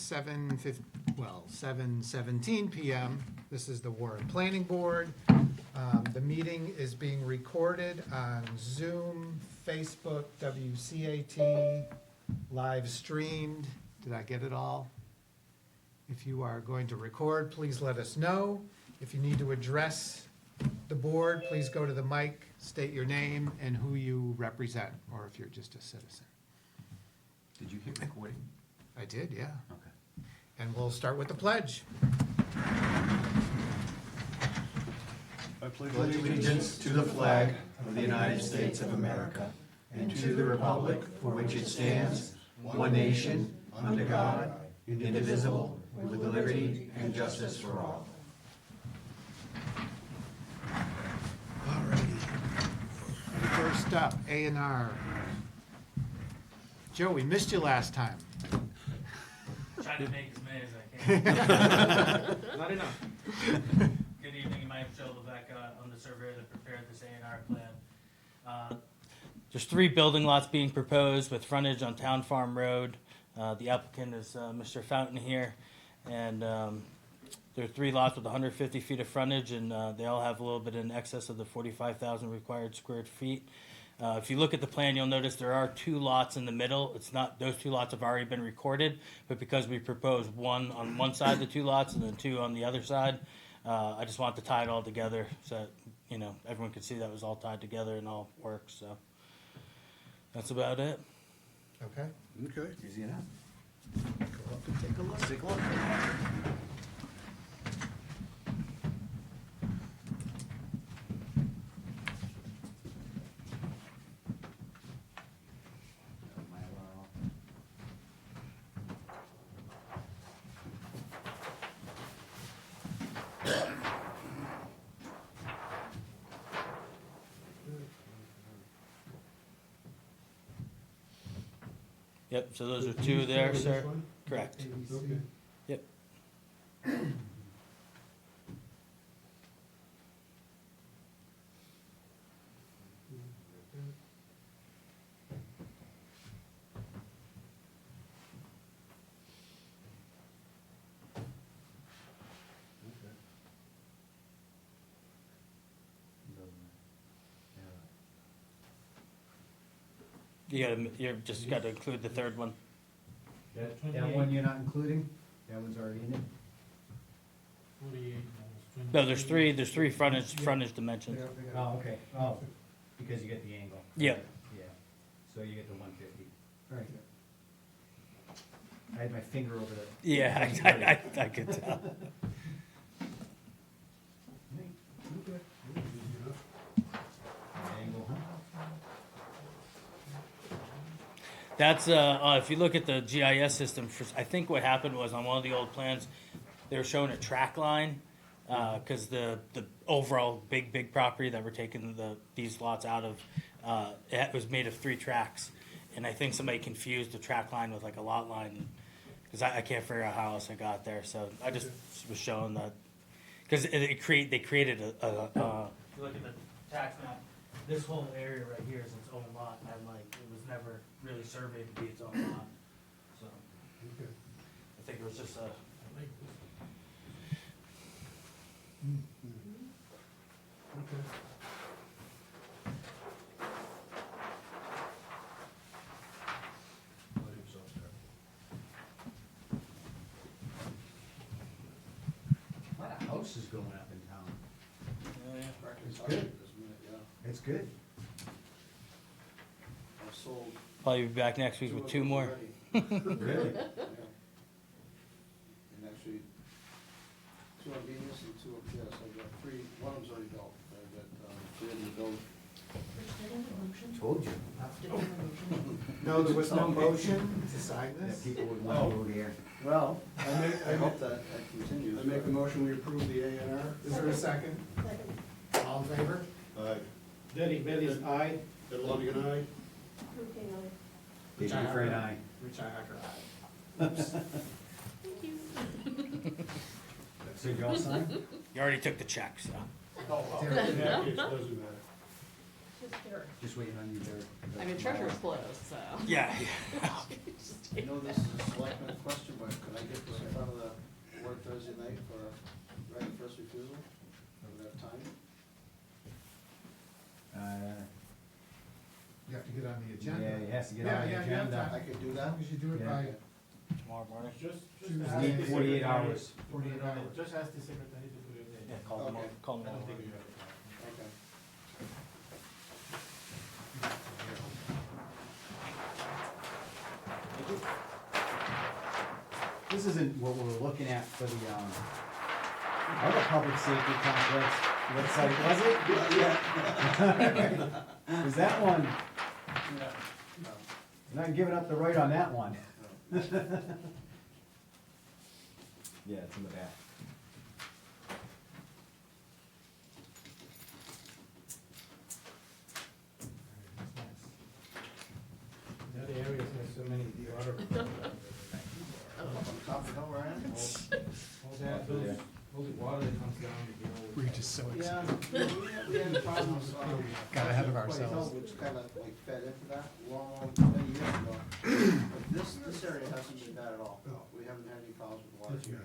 7:17 PM. This is the Warren Planning Board. The meeting is being recorded on Zoom, Facebook, WCAT, live streamed. Did I get it all? If you are going to record, please let us know. If you need to address the board, please go to the mic, state your name and who you represent, or if you're just a citizen. Did you hit recording? I did, yeah. Okay. And we'll start with the pledge. I pledge allegiance to the flag of the United States of America and to the republic for which it stands, one nation, under God, indivisible, with liberty and justice for all. Alrighty. First up, A&R. Joe, we missed you last time. Try to make as many as I can. Not enough. Good evening, my name is Joe Levesque. I'm the surveyor that prepared this A&R plan. There's 3 building lots being proposed with frontage on Town Farm Road. The applicant is Mr. Fountain here, and there are 3 lots with 150 feet of frontage, and they all have a little bit in excess of the 45,000 required square feet. If you look at the plan, you'll notice there are 2 lots in the middle. It's not, those 2 lots have already been recorded, but because we proposed 1 on one side of the 2 lots and then 2 on the other side, I just want to tie it all together so that, you know, everyone could see that it was all tied together and all works, so that's about it. Okay. Okay. Easy enough. Go up and take a look. Take a look. Yep, so those are 2 there, sir. Correct. Okay. Yep. You just got to include the 3rd one. That one you're not including? That one's already in it? No, there's 3 frontage dimensions. Oh, okay, oh, because you get the angle. Yeah. Yeah, so you get the 150. Right. I had my finger over the. Yeah, I could tell. Angle, huh? That's, if you look at the GIS system, I think what happened was on one of the old plans, they were showing a track line, cause the overall big property that we're taking these lots out of, it was made of 3 tracks. And I think somebody confused the track line with like a lot line, cause I can't figure out how else I got there, so I just was showing that. Cause they created a, if you look at the tax map, this whole area right here is its own lot, and like, it was never really surveyed to be its own lot, so. I think it was just a. A lot of houses going up in town. It's good. It's good. I've sold Probably be back next week with 2 more. Really? And actually, 2 on Venus and 2 up, yes, I've got 3, one of them's already built. I've got 3 of them built. Told you. No, there was no motion to sign That this? people would want to go there. Well, I hope that continues. I make a motion, we approve the A and R. Is there a second? All in favor? Aye. Derek Bailey's aye. Ed Longigan, aye. Dave Dufresne, aye. Richi Hacker, aye. So you all sign? You already took the check, so. In that case, doesn't matter. Just waiting on you, Derek. I mean, treasurer's closed, so. Yeah. I know this is a selectman question, but could I get this in front of the board Thursday night for right of first refusal? Do we have time? You have to get on the Yeah, agenda. it has to get Yeah, on the yeah, you have agenda. time. I could do As that? long as you do it Yeah. by Tomorrow morning? Tuesday. Need 48 hours. 48 hours. Just ask the secretary to put it in. Yeah, call them, Okay. call them. I don't over. think you have to. Okay. This isn't what we're looking at for the, other public safety complex website, was it? Yeah. Is that one, No. you're not giving up the right on that one? No. Yeah, it's in the back. That area has so many water. Up on top of the hill where I am? All that, all the water that comes down, you know. We're just so Yeah, excited. we had problems. Got ahead of White ourselves. Hill, which kind of like fed into that many years ago. But this area hasn't been bad at all. We haven't had any problems with water. That's good.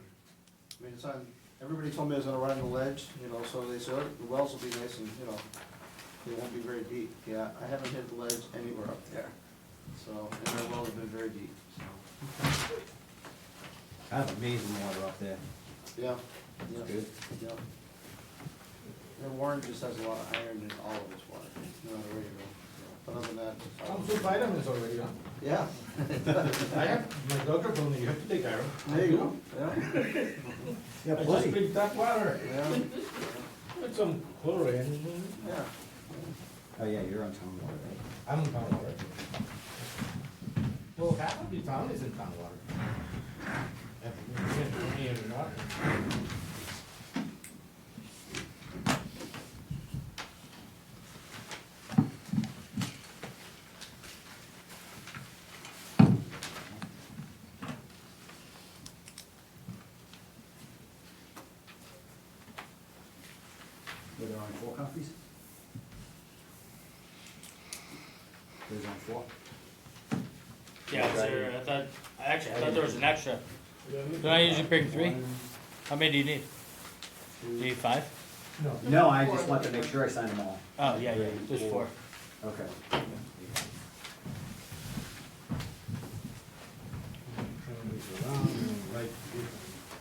I mean, it's on, everybody told me I was gonna run on the ledge, you know, so they said, "Oh, the wells will be nice and, you know, they won't be very deep." Yeah, I haven't hit the ledge anywhere up there. So, and the wells have been very deep, so. I have amazing water up there. Yeah, yeah. Good. Yeah. And Warren just has a lot of iron in all of his water, no matter where you go. But other than that. I'm so vitamins already, huh? Yeah. I have, my doctor told me you have to take iron. There you go, yeah, Yeah, I just plenty. drink tap water. yeah, With some chlorine. yeah. Oh, yeah, you're on town water, right? I'm in town water. Well, half of the town is in town water. And me and not. Were there only 4 copies? There's only 4? Yeah, is there, I thought there was an extra. Don't I usually bring 3? How many do you need? Do you need 5? No, I just want to make sure I signed them all. Oh, yeah, yeah, there's 4. Okay. Turn these around, and right,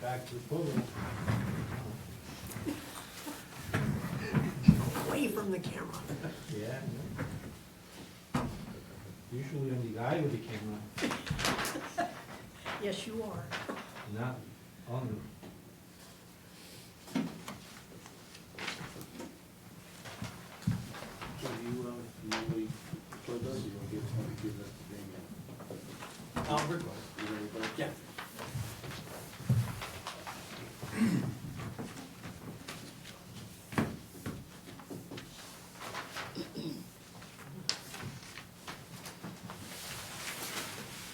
back to the podium. Away from the camera. Yeah. Usually I'm the guy with the camera, Yes, you are. not on. So you normally record those, you want to give that to Damien? I'll record. You ready for it? Yeah.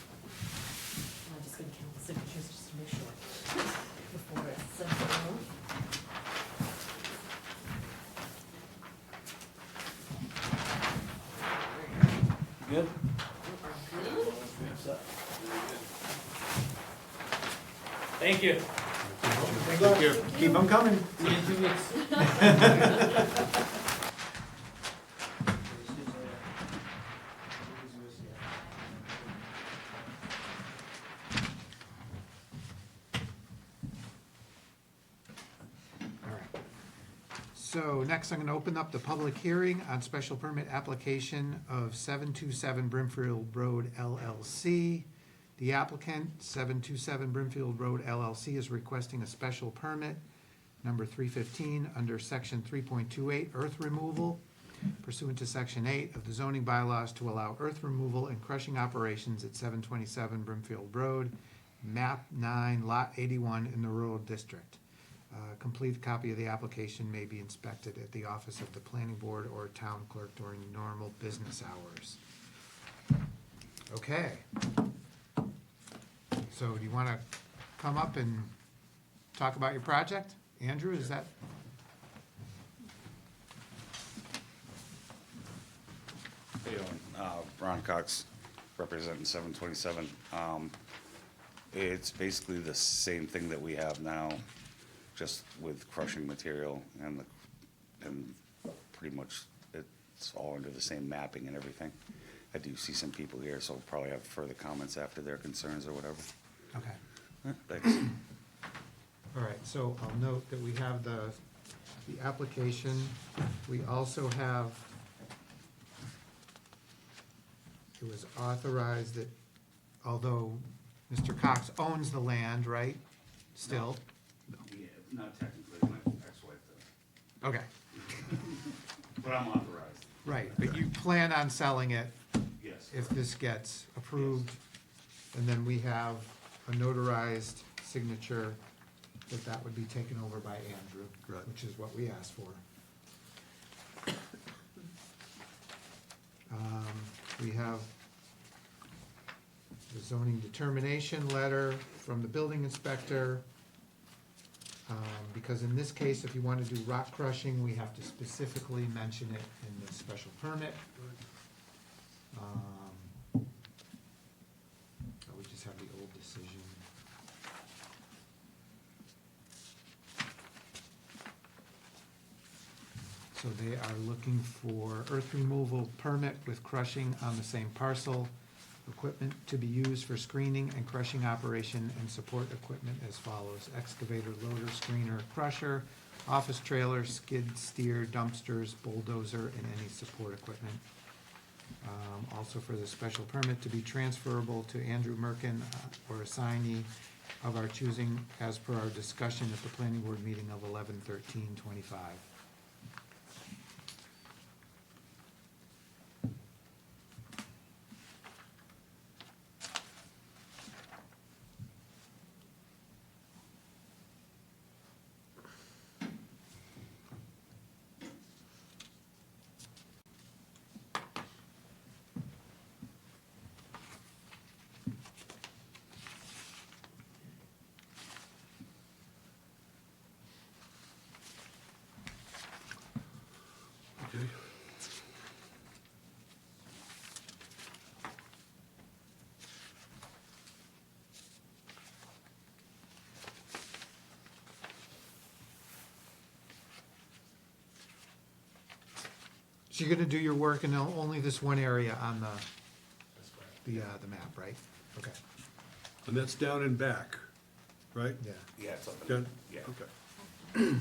I'm just gonna count the signatures just to make sure before it's sent around. Good? Thank you. Thank you. Keep them coming. See you in 2 weeks. So next, I'm gonna open up the public hearing on special permit application of 727 Brimfield Road LLC. The applicant, 727 Brimfield Road LLC, is requesting a special permit, number 315, under section 3.28, earth removal, pursuant to section 8 of the zoning bylaws to allow earth removal and crushing operations at 727 Brimfield Road, map 9, lot 81 in the rural district. A complete copy of the application may be inspected at the office of the planning board or town clerk during normal business hours. Okay. So do you want to come up and talk about your project? Andrew, is that? How you doing? Ron Cox, representing 727. It's basically the same thing that we have now, just with crushing material and pretty much it's all under the same mapping and everything. I do see some people here, so we'll probably have further comments after their concerns or whatever. Okay. Thanks. All right, so I'll note that we have the application. We also have, it was authorized that, although Mr. Cox owns the land, right? Still? Yeah, not technically, my ex-wife does, Okay, but I'm authorized. right, but you plan on selling it Yes. if this gets approved? And then we have a notarized signature that would be taken over by Andrew, Right. which is what we asked for. We have the zoning determination letter from the building inspector. Because in this case, if you want to do rock crushing, we have to specifically mention it in the special permit. We just have the old decision. So they are looking for earth removal permit with crushing on the same parcel. Equipment to be used for screening and crushing operation and support equipment as follows: excavator, loader, screener, crusher, office trailer, skid steer, dumpsters, bulldozer, and any support equipment. Also for the special permit to be transferable to Andrew Merkin or assignee of our choosing as per our discussion at the planning board meeting of 11/13/25. Okay. So you're gonna do your work in only this one area on the map, right? Okay, And that's down and back, right? yeah. Yeah, it's up in, Done? yeah. Okay.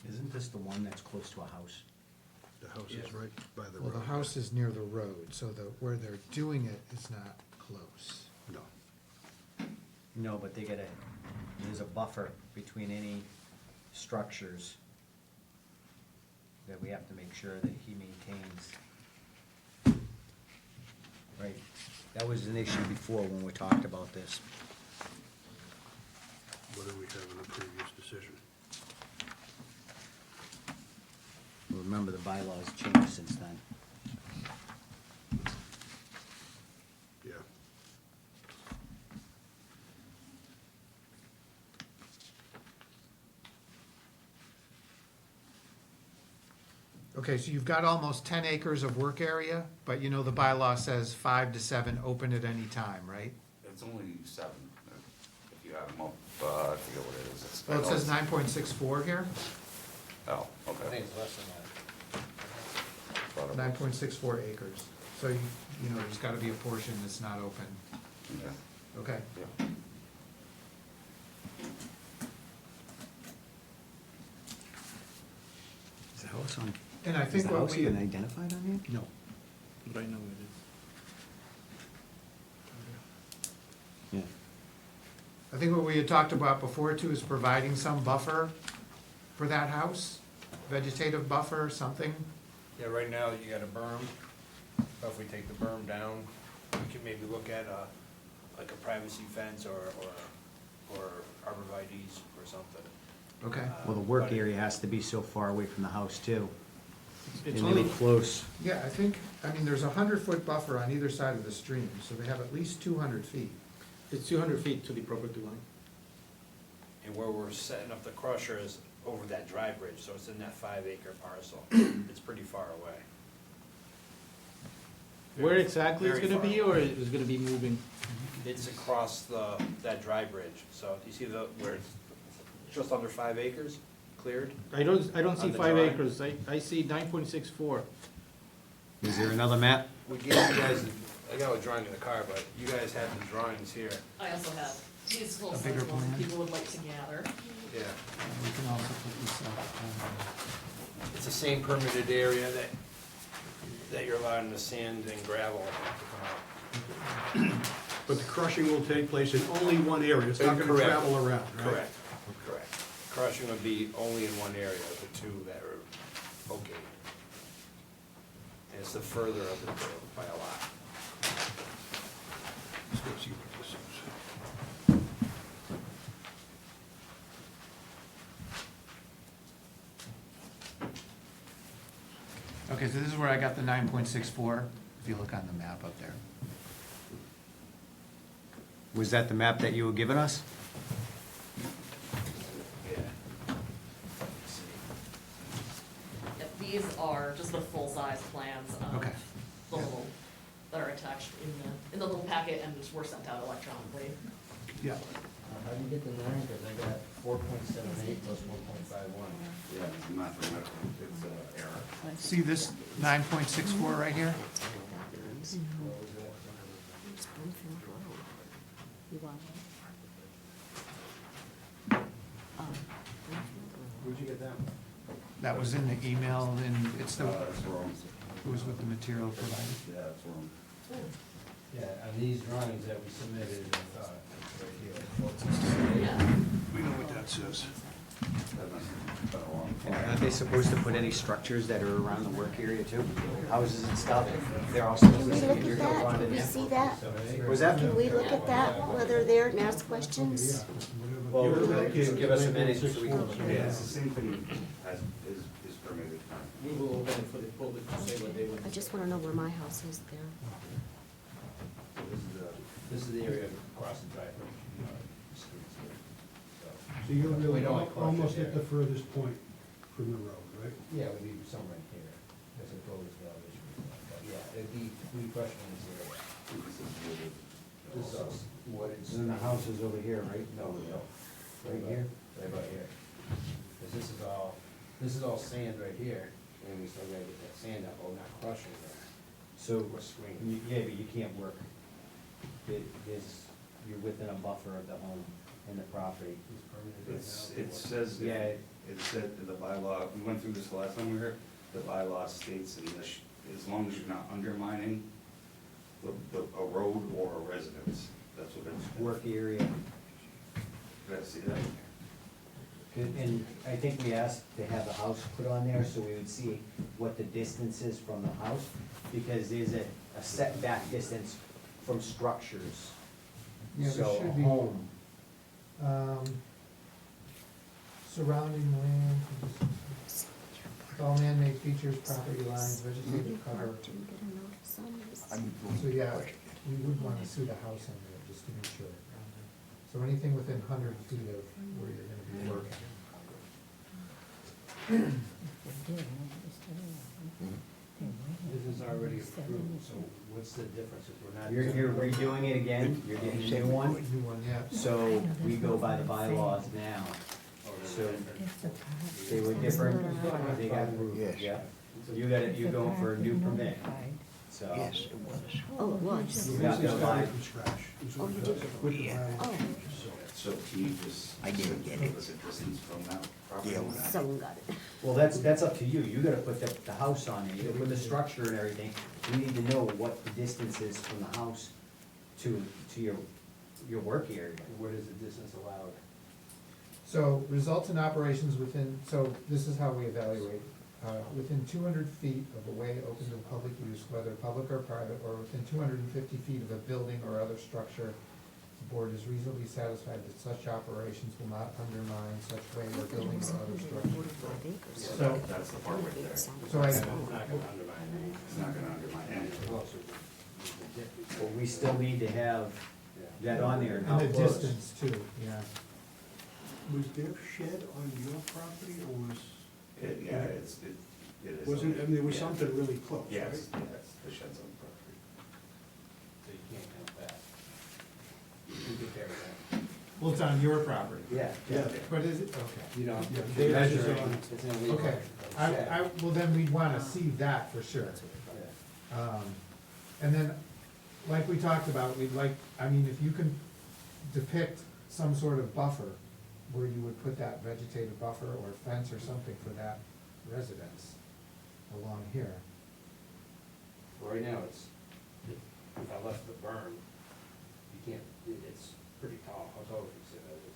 Isn't this the one that's close to a house? The house is right by the Well, road. the house is near the road, so where they're doing it is not close. No. No, but there's a buffer between any structures that we have to make sure that he maintains. Right, that was an issue before when we talked about this. What do we have in the previous decision? Remember, the bylaws changed since then. Yeah. Okay, so you've got almost 10 acres of work area, but you know the bylaw says 5 to 7 open at any time, right? It's only 7, if you add them up, I forget what it is. I Well, it know says it's- 9.64 here, Oh, okay. it's less than that. Thought it was- 9.64 acres. So you know, there's gotta be a portion that's not open. Yeah, Okay, yeah. Is the house on, and I is think the what house we, even identified on here? No. Right now it Yeah. I think what we had talked about before too is providing some buffer for that house, vegetative buffer, something. Yeah, right now you got a berm, but if we take the berm down, we could maybe look at like a privacy fence or arborvitae's or something. Okay. Well, the work area has to be so far away from the house too. It's And they only, look close. Yeah, I think, I mean, there's a 100-foot buffer on either side of the stream, so they have at least 200 feet. it's 200 feet to the property line. And where we're setting up the crusher is over that dry bridge, so it's in that 5-acre parcel. It's pretty far away. Where exactly it's Very gonna far be, away. or it's gonna be moving? It's across that dry bridge, so you see where it's just under 5 acres cleared? I don't see On the 5 drawing? acres, I see 9.64. Is there another map? We gave you guys, I got a drawing in the car, but you guys have the drawings here. I also have these full A size bigger ones plan? people would like to gather. Yeah. We can also put this up. It's the same permitted area that you're allowing the sand and gravel to come out. But the crushing will take place in only one area, it's not gonna Correct. travel around, right? Correct, correct. Crushing would be only in one area, the two that are okay. And it's the further of the two by a lot. Let's go see what this is. Okay, so this is where I got the 9.64, if you look on the map up there. Was that the map that you were giving us? Yeah. Yep, these are just the full size plans of Okay. the little, that are attached in the little packet and were sent out electronically. Yeah. How do you get the 9, because I got 4.78 plus 1.51. Yeah, it's mathematical, it's error. See this 9.64 right here? Where'd you get that one? That was in the email, and it's the, That's wrong. it was with the material provided. Yeah, that's wrong. Yeah, on these drawings that we submitted, right here. Yeah. We know what that says. That must have been wrong. And aren't they supposed to put any structures that are around the work area too? Houses and stuff? They're all supposed Can to we say look you're at gonna that? run Can we it. see that? Was that? Can we look at that, whether they're and ask questions? Well, give us a minute so we can look at Yeah, it. it's the same thing as, is permitted. We will open it for the public to say what they want. I just wanna know where my house is there. This is the area across the driveway. So you're We really don't like almost crushes at the there. furthest point from the road, right? Yeah, we'd be somewhere in here, as a goes elevation. But yeah, it'd be, we crush in this area. This is what it's. And the house is over here, right? No, no. Right here? Right about here. Cause this is all sand right here, and we still gotta get that sand up, oh, not crushing there. So, Or screening. yeah, but you can't work. You're within a buffer of the home and the property. It's permitted right It's, now. it says, Yeah. it said in the bylaw, we went through this the last time we were here, the bylaw states in this, as long as you're not undermining a road or a residence, that's what it's. Work area. That's, yeah. And I think we asked to have a house put on there, so we would see what the distance is from the house, because there's a setback distance from structures. Yeah, there So should a be- home, Surrounding land, all man-made features, property lines, vegetative cover. Didn't get a notice on this. So, yeah, we would wanna see the house on there, just to be sure. So anything within 100 feet of where you're gonna be working. This is already approved, so what's the difference if we're not? you're redoing it again, you're getting a new one, New one, yeah. so we go by the bylaws now. So they were different, they got approved, yeah. You're going for a new permit, so. Oh, it was. You got to apply. From scratch. Oh, you did? With the bylaw. Oh, So can you just. I didn't get it. Was it distance from that property? someone got it. Well, that's up to you, you gotta put the house on there, you gotta put the structure and everything. You need to know what the distance is from the house to your work area. Where is the distance allowed? So results in operations within, so this is how we evaluate. Within 200 feet of a way open to public use, whether public or private, or within 250 feet of a building or other structure, the board is reasonably satisfied that such operations will not undermine such way or building or other structure. So, That's the part right there. It's so I, It's not gonna undermine anything. not gonna undermine anything. Well, so But we still need to have that on there, and and how the close. distance too, yeah. was their shed on your property or was, Yeah, it is. wasn't, I mean, there was Yeah. something really close, right? Yes, the shed's on the property. So you can't count that. You can carry that. Well, it's on your property. Yeah. Yeah. But is it, okay. You know, Yeah, if they you're measure measuring, on- it's an illegal Okay, shed. well, then we'd wanna see that for sure. Yeah. And then, like we talked about, we'd like, I mean, if you can depict some sort of buffer where you would put that vegetative buffer or fence or something for that residence along here. Right now, it's, if I left the berm, you can't, it's pretty tall. How tall would you say that is?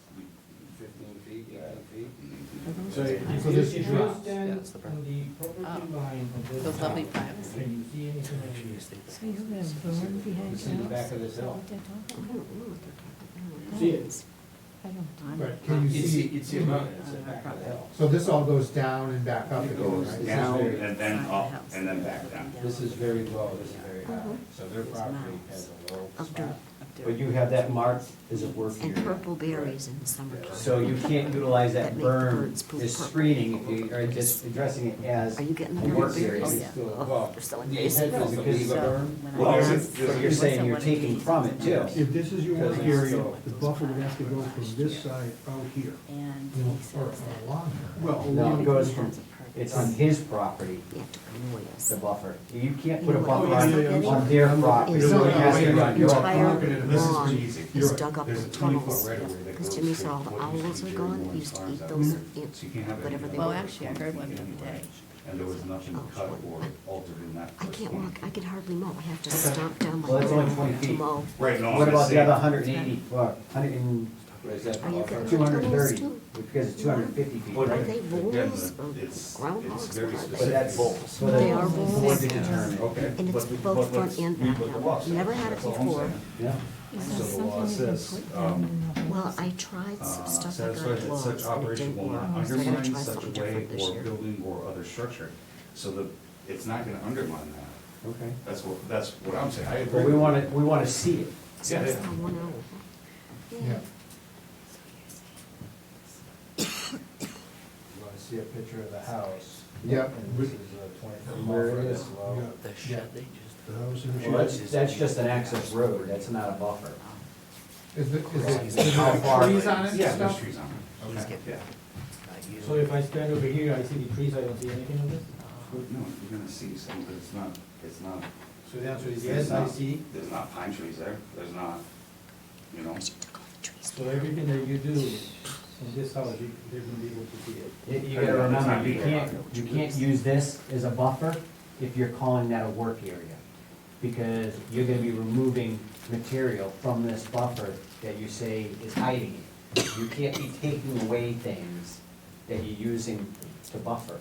15 feet, 18 feet? So If this you drops. stand Yeah, it's the on the property line of this Those lovely house, plants. can you see anything like this? So you're gonna burn behind It's in the back of this hill. I don't know what they're talking about. See it? I don't. But can you see? It's the mountain, it's the back of the hill. So this all goes down and back up again, goes right? Down very- and then up and then back down. This is very low, this is very high, Mhm. so their property has a low Of dirt. spot. But you have that marked as a work And area. purple berries in the summertime. So you can't utilize that That make berm birds poop as purple. screening if you are just addressing it as Are you getting the a work purple area. berries? It's still- Oh, well, they're so the invasive. intent is to leave a berm. Well, Yeah. it's- But you're saying you're taking from it too. If this is your work Because it's area, still- the buffer would have to go from this side out here. And You know, he or says that. along here. Well, No, along- it goes He from, has a purpose. it's on his property, You have to annoy us. the buffer. You can't put a You know buffer what on, I'm getting? on their property. Is No, It has to be on your entire property. This is lawn pretty easy. is dug up There's a with 20-foot tunnels. right-of-way that Because goes Jimmy said through all the what used owls to are be gone, Dearborn he used to Farms eat out those, there. in- So you can't have it whatever they Well, were. actually, I heard one the other anyway. day. And there was nothing Oh, cut what? or altered in that. I first can't one. walk, I could hardly mow, I have to stomp down my Well, that's only lawn 20 to feet. mow. Right, no, I'm What just about the saying. other 180, well, 100 and, What is that? Are you buffer? gonna- 230, too? because it's 250 feet, Well, Are right? they again, wolves or it's groundhogs? very What are they? But that's, so They that's are board wolves. to determine. Okay. And it's but- both but front let's and read back what the now. law says. Never had it That's all I'm before. saying. Yeah. So the law says, Well, I tried some stuff I satisfied got that gloves such and it operation didn't will work, not so I gotta undermine try such something a way different this or year. building or other structure. So that, it's not gonna undermine that. Okay. That's what I'm saying. I agree. But we wanna see it. So Yeah, it's yeah. not 1 hour. Yeah. You wanna see a picture of the house? Yep. And this is a 20-foot Where it buffer is. as well. Yeah, Yeah. the house and the Well, shed. that's just an access road, that's not a buffer. Is it How far- trees on it and Yeah, there's stuff? trees on it. Okay. Yeah. So if I stand over here, I see the trees, I don't see anything of this? No, you're gonna see some, but it's not, So the answer is There's yes, I not- see. there's not pine trees there, there's not, you know. So everything that you do in this house, they're gonna be able to see it. You gotta remember, you can't use this as a buffer if you're calling that a work area. Because you're gonna be removing material from this buffer that you say is hiding it. You can't be taking away things that you're using to buffer.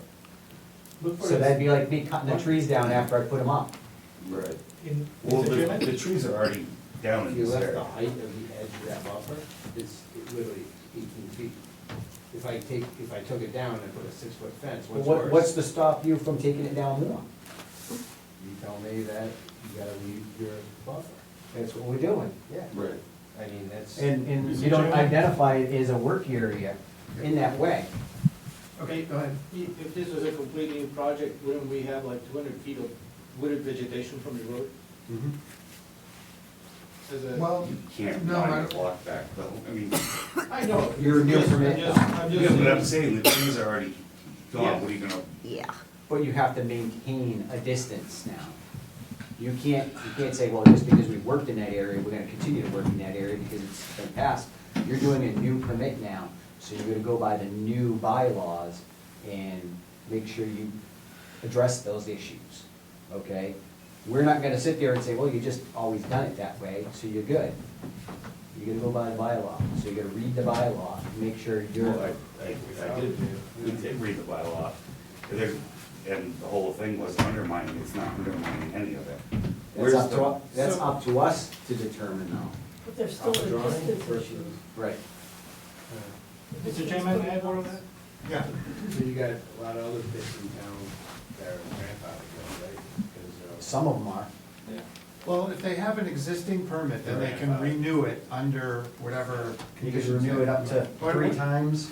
Look for So it. that'd be like me cutting the trees down after I put them up. Right. In, Well, Mr. the Chairman? trees are already down If in you this left area. the height of the edge of that buffer, it's literally 18 feet. If I took it down and put a 6-foot fence, what's worse? What's to stop you from taking it down more? You tell me that you gotta leave your buffer. That's what we're doing. Yeah. Right. I mean, that's. And you don't identify it as a work area in that way. Okay, go ahead. If this was a completely new project, wouldn't we have like 200 feet of wooded vegetation from the road? As a- Well, You can't no, line I, a block back though, I mean, I know. You're a new permit. I'm just yeah, but I'm saying. saying the trees are already Yeah. gone, what are you gonna, Yeah. But you have to maintain a distance now. You can't say, well, just because we worked in that area, we're gonna continue to work in that area because it's been passed. You're doing a new permit now, so you're gonna go by the new bylaws and make sure you address those issues, okay? We're not gonna sit there and say, well, you just always done it that way, so you're good. You gotta go by the bylaw, so you gotta read the bylaw, and make sure you're. well, I did, we did read the bylaw. And the whole thing was undermining, it's not undermining any of it. Where's That's the- up to us to determine though. But there's Off the drawing versus. Right. Mr. Chairman, may I borrow that? yeah, So you got a lot of other bits in town that are grandfathered, right? Because, Some of them are. yeah. Well, if they have an existing permit, then they can renew it under whatever You conditions. can renew it up to What- 3 what- times,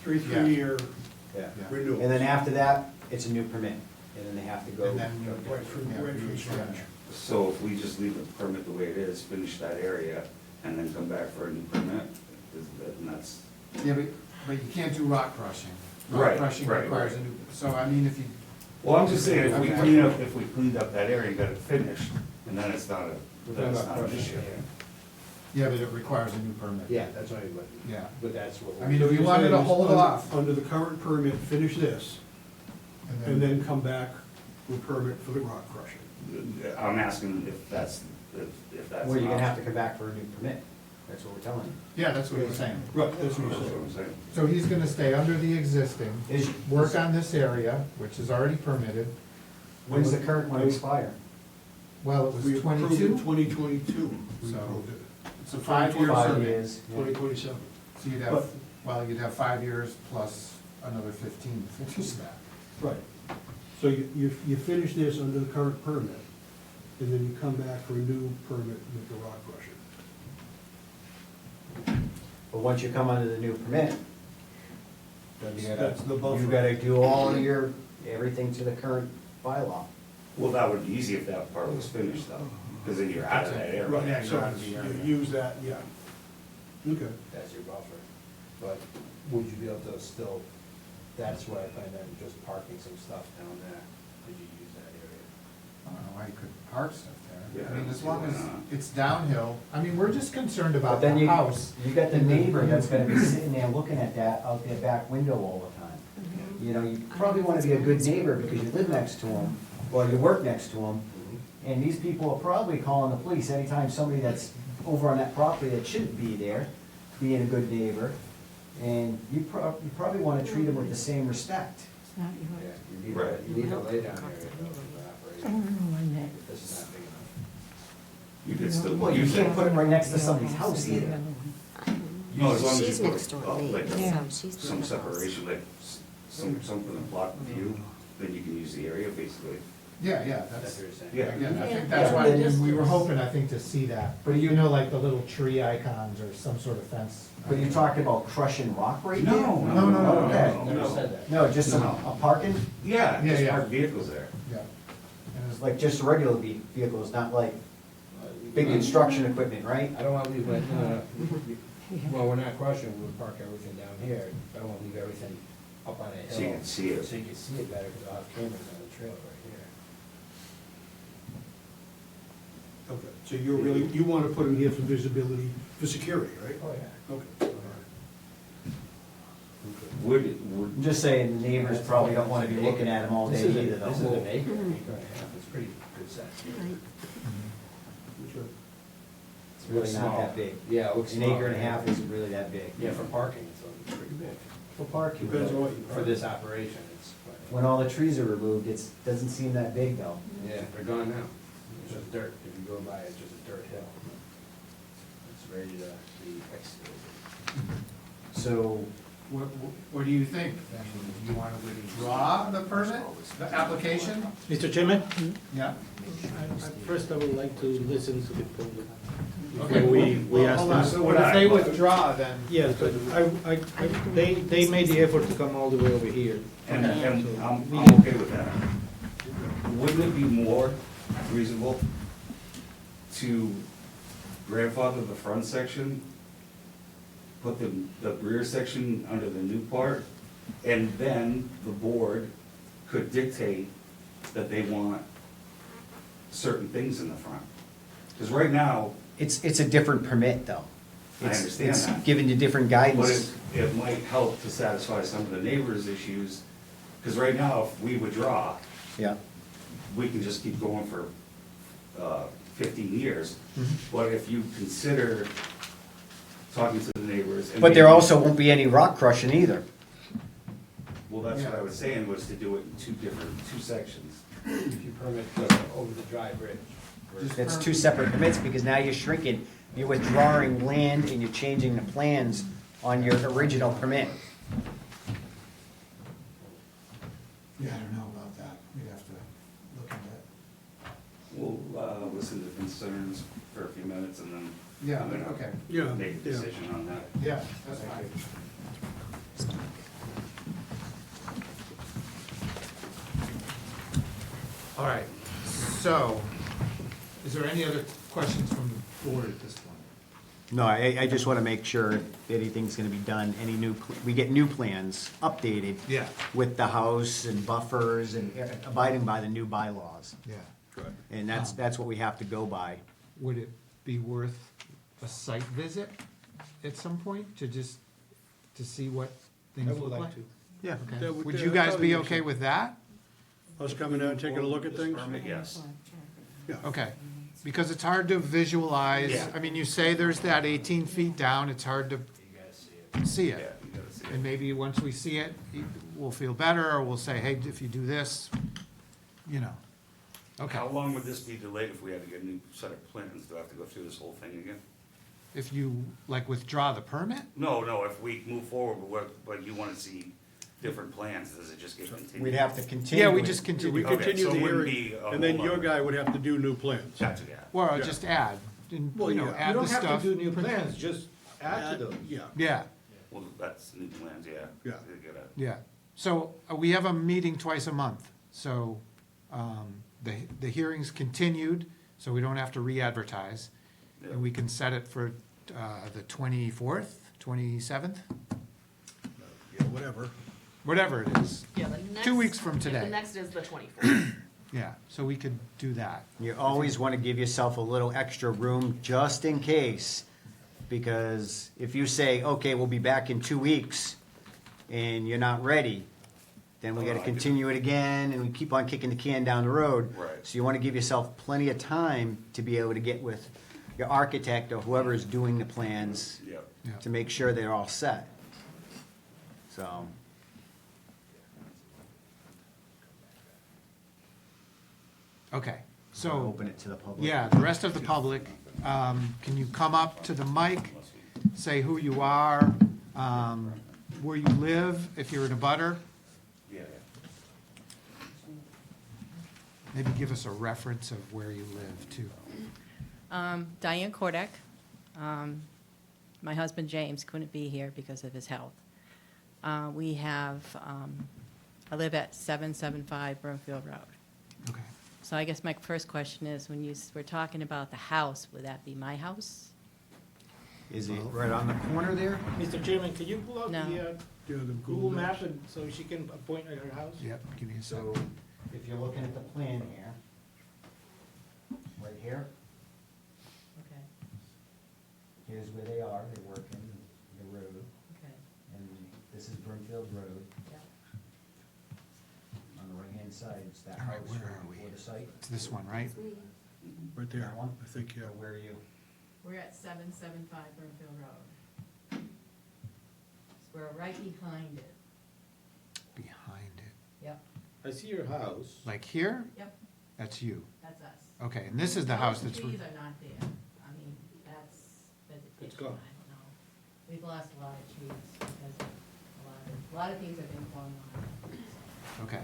Three, Yeah. 3-year yeah. Yeah. renewal. And then after that, it's a new permit, and then they have to go. And then you. Right from yeah, scratch. So if we just leave the permit the way it is, finish that area, and then come back for a new permit, and that's, Yeah, but you can't do rock crushing. Rock Right, crushing right, requires a right. new, so I mean, if you, well, I'm just saying, if we Okay. cleaned up that area and got it finished, and then it's not We're then talking it's about not an crushing issue. here. yeah, but it requires a new permit. Yeah, that's what I mean, Yeah. but that's what. I mean, So if you you're wanted to saying is hold under- off. Under the current permit, finish this, and then come back with permit for the rock crushing. I'm asking if that's, if that's. Well, you're an gonna have to option. come back for a new permit, that's what we're telling you. Yeah, that's what he's saying. Right, that's what That's you're what saying. I'm saying. So he's gonna stay under the existing, Is, work on this area, which is already permitted. when's the current one expire? Well, it We was approved it 22, 2022. We So- approved it. it's a 5-year 5 permit. years, yeah. 2027. So you'd have, well, you'd have 5 years plus another 15 to finish that. Right. So you finish this under the current permit, and then you come back for a new permit with the rock crushing. But once you come under the new permit, then you gotta, That's the buffer. you gotta do all your, everything to the current bylaw. Well, that would be easy if that part was finished though, because then you're out of that area. Right, Yeah, so you're out of the area. you use that, yeah. Okay. That's your buffer, but would you be able to still, that's where I find that just parking some stuff down there, could you use that area? I don't know why you could park stuff there. Yeah, I mean, I as don't long see as why not. it's downhill, I mean, we're just concerned But about then the you, house. you got the neighbor that's gonna be sitting there looking at that out their back window all the time. You know, you probably wanna be a good neighbor because you live next to them, or you work next to them. And these people are probably calling the police anytime somebody that's over on that property that shouldn't be there, being a good neighbor. And you probably wanna treat them with the same respect. Yeah, you need, Right. you need a lay down area though for the operation, if this is not big enough. You could still Well, you use that. can't put it right next to somebody's house either. No, as long as She's you next door put, to me, like, so she's some in the house. separation, like, something to block the view, then you can use the area basically. Yeah, yeah, That's that's, what you're saying. Yeah. again, I think Yeah. that's why Yeah. we were hoping, I think, to see that. But you know, like the little tree icons or some sort of fence. But you're talking about crushing rock right there? No, Okay. Never said that. No, just some, No. a parking, Yeah, Yeah, just yeah. park vehicles there. Yeah. And it's like just regular vehicles, not like big construction equipment, right? I don't wanna leave, like, well, we're not crushing, we'll park everything down here, I don't wanna leave everything up on a So you hill. can see it. So you can see it better, cause I'll have cameras on the trailer right here. Okay, so you're really, you wanna put them here for visibility, for security, right? Oh, yeah. Okay. Would, I'm just saying, the neighbors probably don't wanna be looking at them all day This is either, This is though. an acre, acre and a half, it's pretty good size. Right. Okay. It's really not Small. that big. Yeah, it looks An small. acre and a half isn't really that big. Yeah, for parking, it's pretty big. For parking. Depends on what you For this operation, it's, When all the trees are removed, it doesn't seem that big, though. yeah, they're gone now. It's just dirt, if you go by, it's just a dirt hill. It's ready to be excavated. So, what do you think? I mean, do you want to withdraw the permit, the application? Mr. Chairman, Yeah. first I would like to listen to the public. Okay, Before we well, ask hold on, them. so what if they withdraw, then? Yes, but they made the effort to come all the way over here. and So I'm we- okay with that. Wouldn't it be more reasonable to grandfather the front section, put the rear section under the new part, and then the board could dictate that they want certain things in the front? Because right now, It's a different permit, though. I understand It's that. giving you different but guidance. it might help to satisfy some of the neighbors' issues, because right now, if we withdraw, Yeah. we can just keep going for 15 years. Mm-hmm. But if you consider talking to the neighbors. and But there maybe- also won't be any rock crushing either. Well, that's what I was saying, was to do it in two sections. If you permit over the dry bridge. It's two separate permits, because now you're shrinking, you're withdrawing land and you're changing the plans on your original permit. Yeah, I don't know about that. We'd have to look into it. Well, listen to concerns for a few minutes and then Yeah, I'm gonna okay. Yeah, make a yeah. decision on that. Yeah, that's fine. All right, so, is there any other questions from the board at this point? No, I just want to make sure that anything's going to be done, any new, we get new plans updated Yeah, with the house and buffers and abiding by the new bylaws. yeah. And that's what we have to go by. Would it be worth a site visit at some point to just, to see what things I would look like like? to. Yeah. Okay. That would- Would that you would guys probably be make okay sense. with that? Us coming out and taking a look at things? Permit, yes. Yeah. Okay, because it's hard to visualize, Yeah. I mean, you say there's that 18 feet down, it's hard to see Yeah, it. you gotta see And it. maybe once we see it, we'll feel better, or we'll say, hey, if you do this, you know. Okay, How long would this be delayed if we had to get a new set of plans? Do I have to go through this whole thing again? if you, like, withdraw the permit? No, if we move forward, but you wanna see different plans, does it just get continued? We'd have to continue. Yeah, we it. just We continue, Okay, continue so the it wouldn't hearing, be a and then whole your nother- guy would have to do new plans. Gotcha, yeah. or Yeah. just add, and, Well, you know, yeah. add You the don't have stuff. to do new plans, just add to them. Yeah, Yeah, Well, that's new plans, yeah. Yeah. You gotta- yeah. So, we have a meeting twice a month, so, the hearing's continued, so we don't have to re-advertise. Yeah. And we can set it for, the 24th, 27th, yeah, whatever. whatever it is. Yeah, the next. 2 weeks from yeah, today. The next is the 24th. Yeah, so we could do that. You always want to give yourself a little extra room just in case. Because if you say, okay, we'll be back in 2 weeks, and you're not ready, then we Oh, gotta I can- continue it again, and we keep on kicking the can down the road. Right. So you wanna give yourself plenty of time to be able to get with your architect or whoever is doing the plans Yeah. Yeah. to make sure they're all set. So, Okay, so, open it to the public. yeah, the rest of the public, can you come up to the mic, say who you are, where you live, if you're in a butter, Yeah, maybe give us a reference of where you live too. Diane Kordek. My husband James couldn't be here because of his health. I live at 775 Broomfield Road. Okay. So I guess my first question is, when you were talking about the house, would that be my house? Is it right on the corner there? Mr. Chairman, could you pull out No. the Yeah, the Google map and so she can point at her house? Yep, give me a So, second. if you're looking at the plan here, right here, Okay, here's where they are, they're working the road, okay, and this is Broomfield Road. yeah. On the right-hand side, it's that All right, house where right are we? before the site. It's this one, right? Right there, That one? I think, yeah. Or where are you? We're at 775 Broomfield Road. We're right behind it. Behind it. Yep, I see your house. Like here? yep, That's you. that's us. Okay, and this is the house that's, Those trees are not there. I mean, that's vegetation, I gone. don't know. We've lost a lot of trees because of a lot of things have been going on. okay.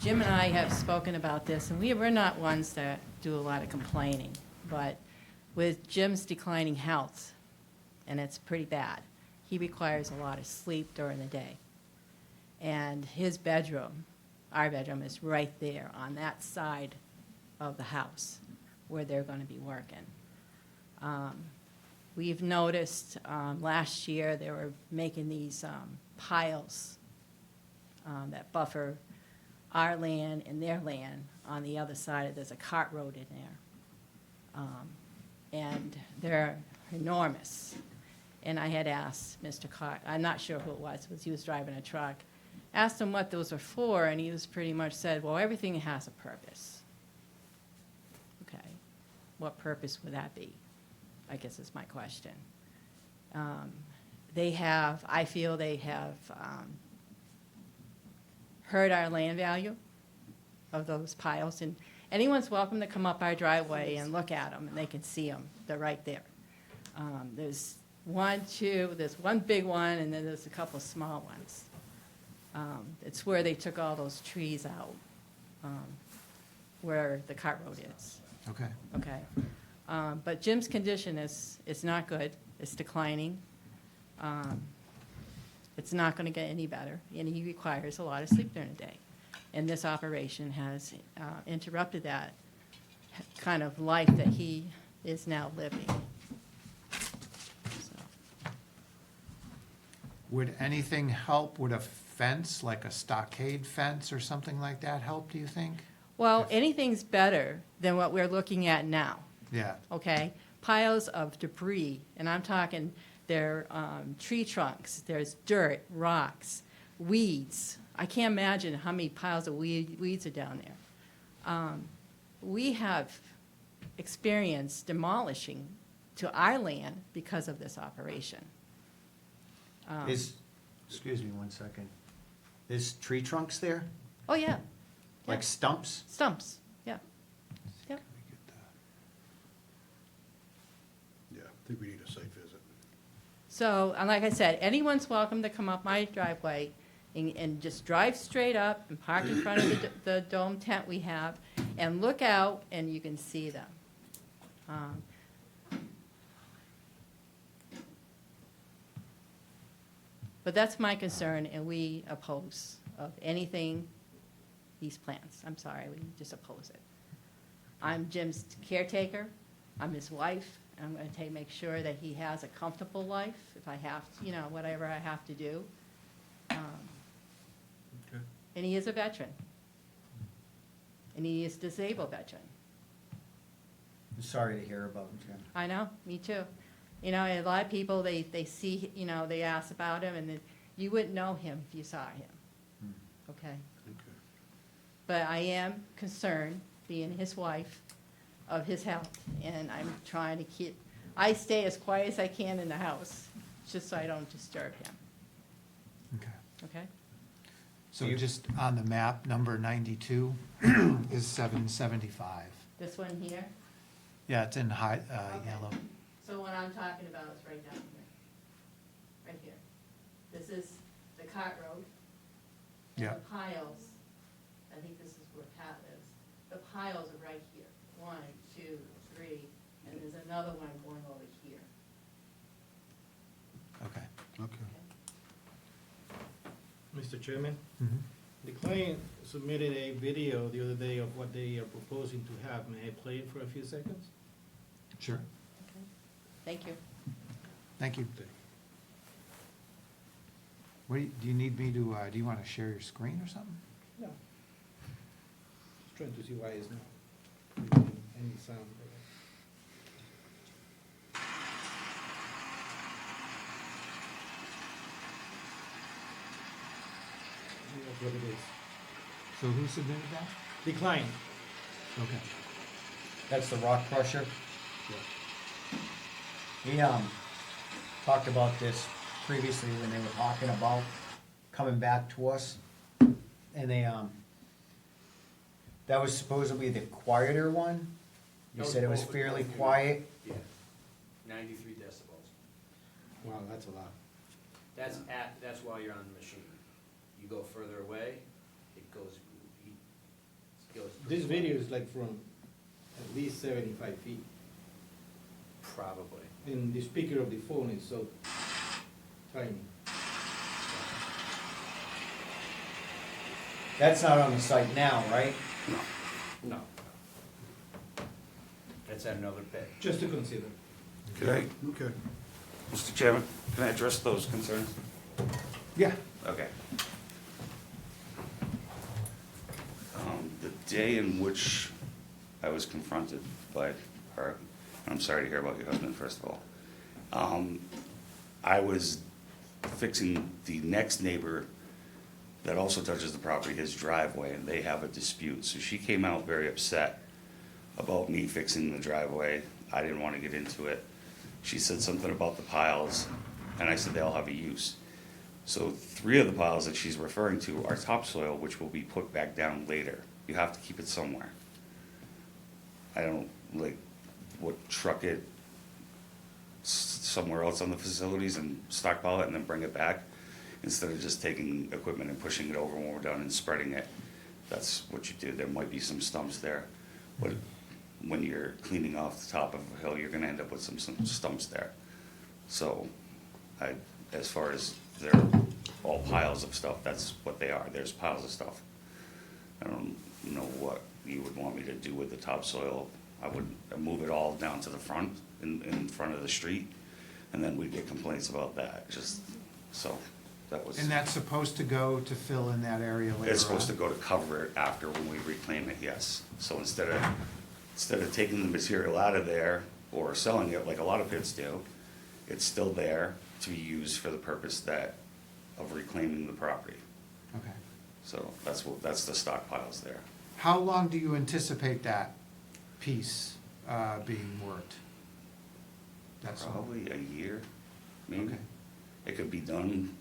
Jim and I have spoken about this, and we're not ones that do a lot of complaining, but with Jim's declining health, and it's pretty bad, he requires a lot of sleep during the day. And his bedroom, our bedroom, is right there on that side of the house where they're going to be working. We've noticed last year they were making these piles that buffer our land and their land on the other side. There's a cart road in there. And they're enormous. And I had asked Mr. Cart, I'm not sure who it was he was driving a truck, asked him what those were for, and he was pretty much said, well, everything has a purpose. Okay, what purpose would that be? I guess is my question. I feel they have hurt our land value of those piles, and anyone's welcome to come up our driveway and look at them, and they can see them, they're right there. There's there's one big one, and then there's a couple small ones. It's where they took all those trees out where the cart road is. Okay. Okay. But Jim's condition is not good. It's declining. It's not going to get any better, and he requires a lot of sleep during the day. And this operation has interrupted that kind of life that he is now living. So, Would anything help? Would a fence, like a stockade fence or something like that help, do you think? well, anything's better than what we're looking at now. Yeah. Okay? Piles of debris, and I'm talking, there are tree trunks, there's dirt, rocks, weeds. I can't imagine how many piles of weeds are down there. We have experienced demolishing to our land because of this operation. Excuse me one second. There's tree trunks there? Oh, yeah. Like stumps? Stumps, yeah. Yeah. Yeah, I think we need a site visit. So, and like I said, anyone's welcome to come up my driveway and just drive straight up and park in front of the dome tent we have and look out and you can see them. But that's my concern, and we oppose of anything, these plans. I'm sorry, we just oppose it. I'm Jim's caretaker, I'm his wife, and I'm gonna make sure that he has a comfortable life, if I have, to, whatever I have to do. And he is a veteran. And he is a disabled veteran. I'm sorry to hear about him, Jim. I know, me too. A lot of people, they see, they ask about him, and then you wouldn't know him if you saw him. Okay? Okay. But I am concerned, being his wife, of his health, and I'm trying to I stay as quiet as I can in the house, just so I don't disturb him, Okay. okay? So just on the map, number 92 is 775. This one here? Yeah, it's in high, Okay. yellow. So what I'm talking about is right down here, right here. This is the cart road. And Yeah. the piles, I think this is where Pat lives, the piles are right here. 1, 2, 3, and there's another one going over here. Okay. Okay. Mr. Chairman, Mhm. the client submitted a video the other day of what they are proposing to have. May I play it for a few seconds? Sure. Okay. Thank you. Thank you. What do you need me to, do you want to share your screen or something? No. Just trying to see why it's not making any sound. That's what it is. So who submitted that? The client. Okay. That's the rock crusher? We, talked about this previously when they were talking about coming back to us. And they, that was supposedly the quieter one? You said it was fairly quiet? Yeah, 93 decibels. Wow, that's a lot. That's while you're on the machine. You go further away, it goes. This video is like from at least 75 feet. Probably. And the speaker of the phone is so tiny. That's not on the site now, right? No. That's at another pit. Just to consider. Okay. Okay. Mr. Chairman, can I address those concerns? Yeah. Okay. The day in which I was confronted by her, and I'm sorry to hear about your husband, first of all. I was fixing the next neighbor that also touches the property, his driveway, and they have a dispute. So she came out very upset about me fixing the driveway. I didn't want to get into it. She said something about the piles, and I said they all have a use. So 3 of the piles that she's referring to are topsoil, which will be put back down later. You have to keep it somewhere. I don't, truck it somewhere else on the facilities and stockpile it and then bring it back, instead of just taking equipment and pushing it over when we're done and spreading it that's what you do. There might be some stumps there, but when you're cleaning off the top of a hill, you're gonna end up with some stumps there. So, as far as they're all piles of stuff, that's what they are. There's piles of stuff. I don't know what you would want me to do with the topsoil. I would move it all down to the front, in front of the street, and then we'd get complaints about that, just, so, that was. And that's supposed to go to fill in that area later on? It's supposed to go to cover it after when we reclaim it, yes. So instead of taking the material out of there or selling it like a lot of pits do, it's still there to be used for the purpose of reclaiming the property. Okay. So that's the stockpiles there. How long do you anticipate that piece being worked? That's all. Probably a year, maybe. Okay. It could be done,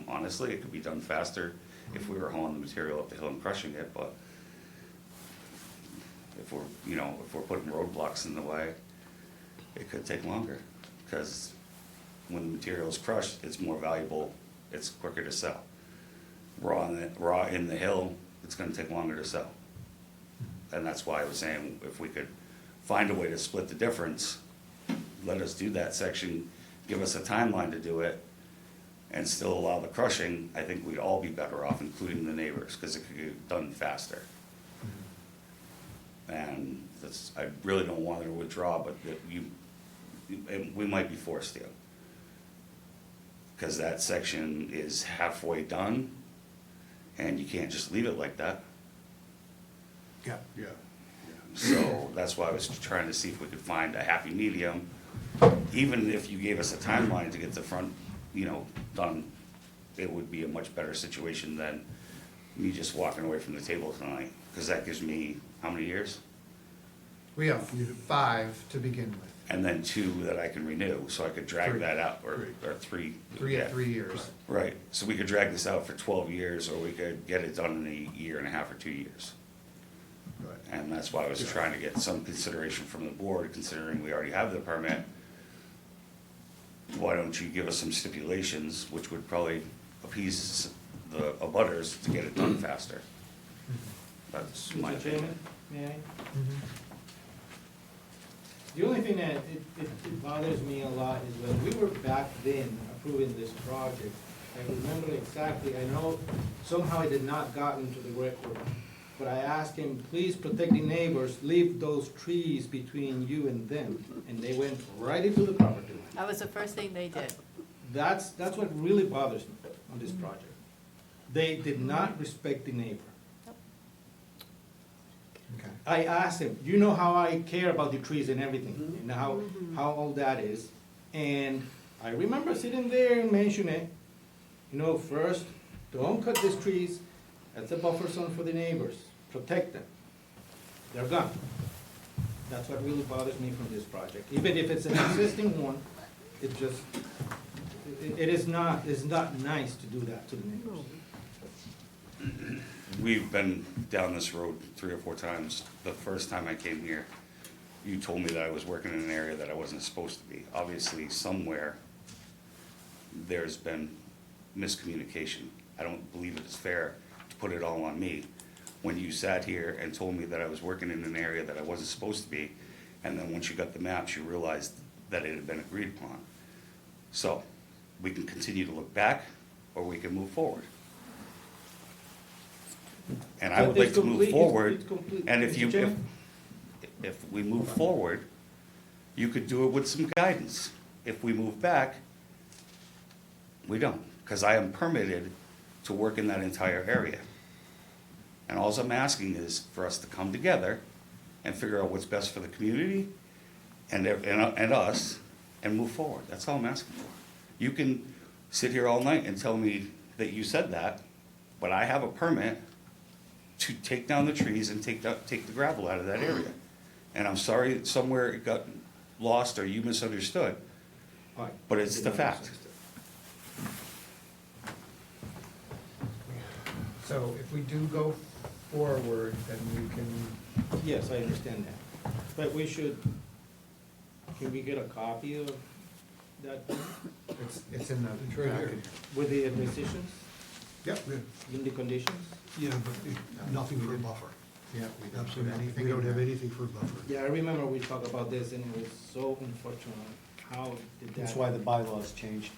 honestly, it could be done faster if we were hauling the material up the hill and crushing it, but if we're putting roadblocks in the way, it could take longer, because when the material is crushed, it's more valuable, it's quicker to sell. Raw in the hill, it's gonna take longer to sell. And that's why I was saying, if we could find a way to split the difference, let us do that section, give us a timeline to do it, and still allow the crushing, I think we'd all be better off, including the neighbors, because it could get done faster. And I really don't want to withdraw, but we might be forced to. Because that section is halfway done, and you can't just leave it like that. Yeah. Yeah. So that's why I was trying to see if we could find a happy medium. Even if you gave us a timeline to get the front, done, it would be a much better situation than me just walking away from the table tonight. Because that gives me, how many years? We have 5 to begin with. And then 2 that I can renew, so I could drag 3. that out, or 3. 3 at yeah. 3 years. Right, so we could drag this out for 12 years, or we could get it done in a year and a half or 2 years. Right. And that's why I was trying to get some consideration from the board, considering we already have the permit. Why don't you give us some stipulations, which would probably appease the abutters to get it done faster? That's my Mr. opinion. Chairman, may I? Mm-hmm. The only thing that it bothers me a lot is when we were back then approving this project, I remember exactly, I know somehow it did not got into the record, but I asked him, please protect the neighbors, leave those trees between you and them, and they went right into the property line. That was the first thing they did. That's what really bothers me on this project. They did not respect the neighbor. Okay. I asked him, you know how I care about the trees and everything, and how all that is. And I remember sitting there and mentioning, first, don't cut these trees, that's a buffer zone for the neighbors, protect them. They're gone. That's what really bothers me from this project. Even if it's an existing one, it's not nice to do that to the neighbors. We've been down this road 3 or 4 times. The first time I came here, you told me that I was working in an area that I wasn't supposed to be. Obviously, somewhere, there's been miscommunication. I don't believe it is fair to put it all on me. When you sat here and told me that I was working in an area that I wasn't supposed to be, and then once you got the maps, you realized that it had been agreed upon. So, we can continue to look back, or we can move forward. And I would like to move forward, and if we move forward, you could do it with some guidance. If we move back, we don't, because I am permitted to work in that entire area. And all I'm asking is for us to come together and figure out what's best for the community and us, and move forward. That's all I'm asking for. You can sit here all night and tell me that you said that, but I have a permit to take down the trees and take the gravel out of that area. And I'm sorry, somewhere it got lost or you misunderstood, but it's the fact. So if we do go forward, then we can, Yes, I understand that. But can we get a copy of that it's in the packet. with the decisions? Yep. in the conditions? Yeah, but nothing for a buffer. Yeah, we don't put Absolutely, anything we don't in have there. anything for a buffer. Yeah, I remember we talked about this and it was so unfortunate. How did that? That's why the bylaws changed.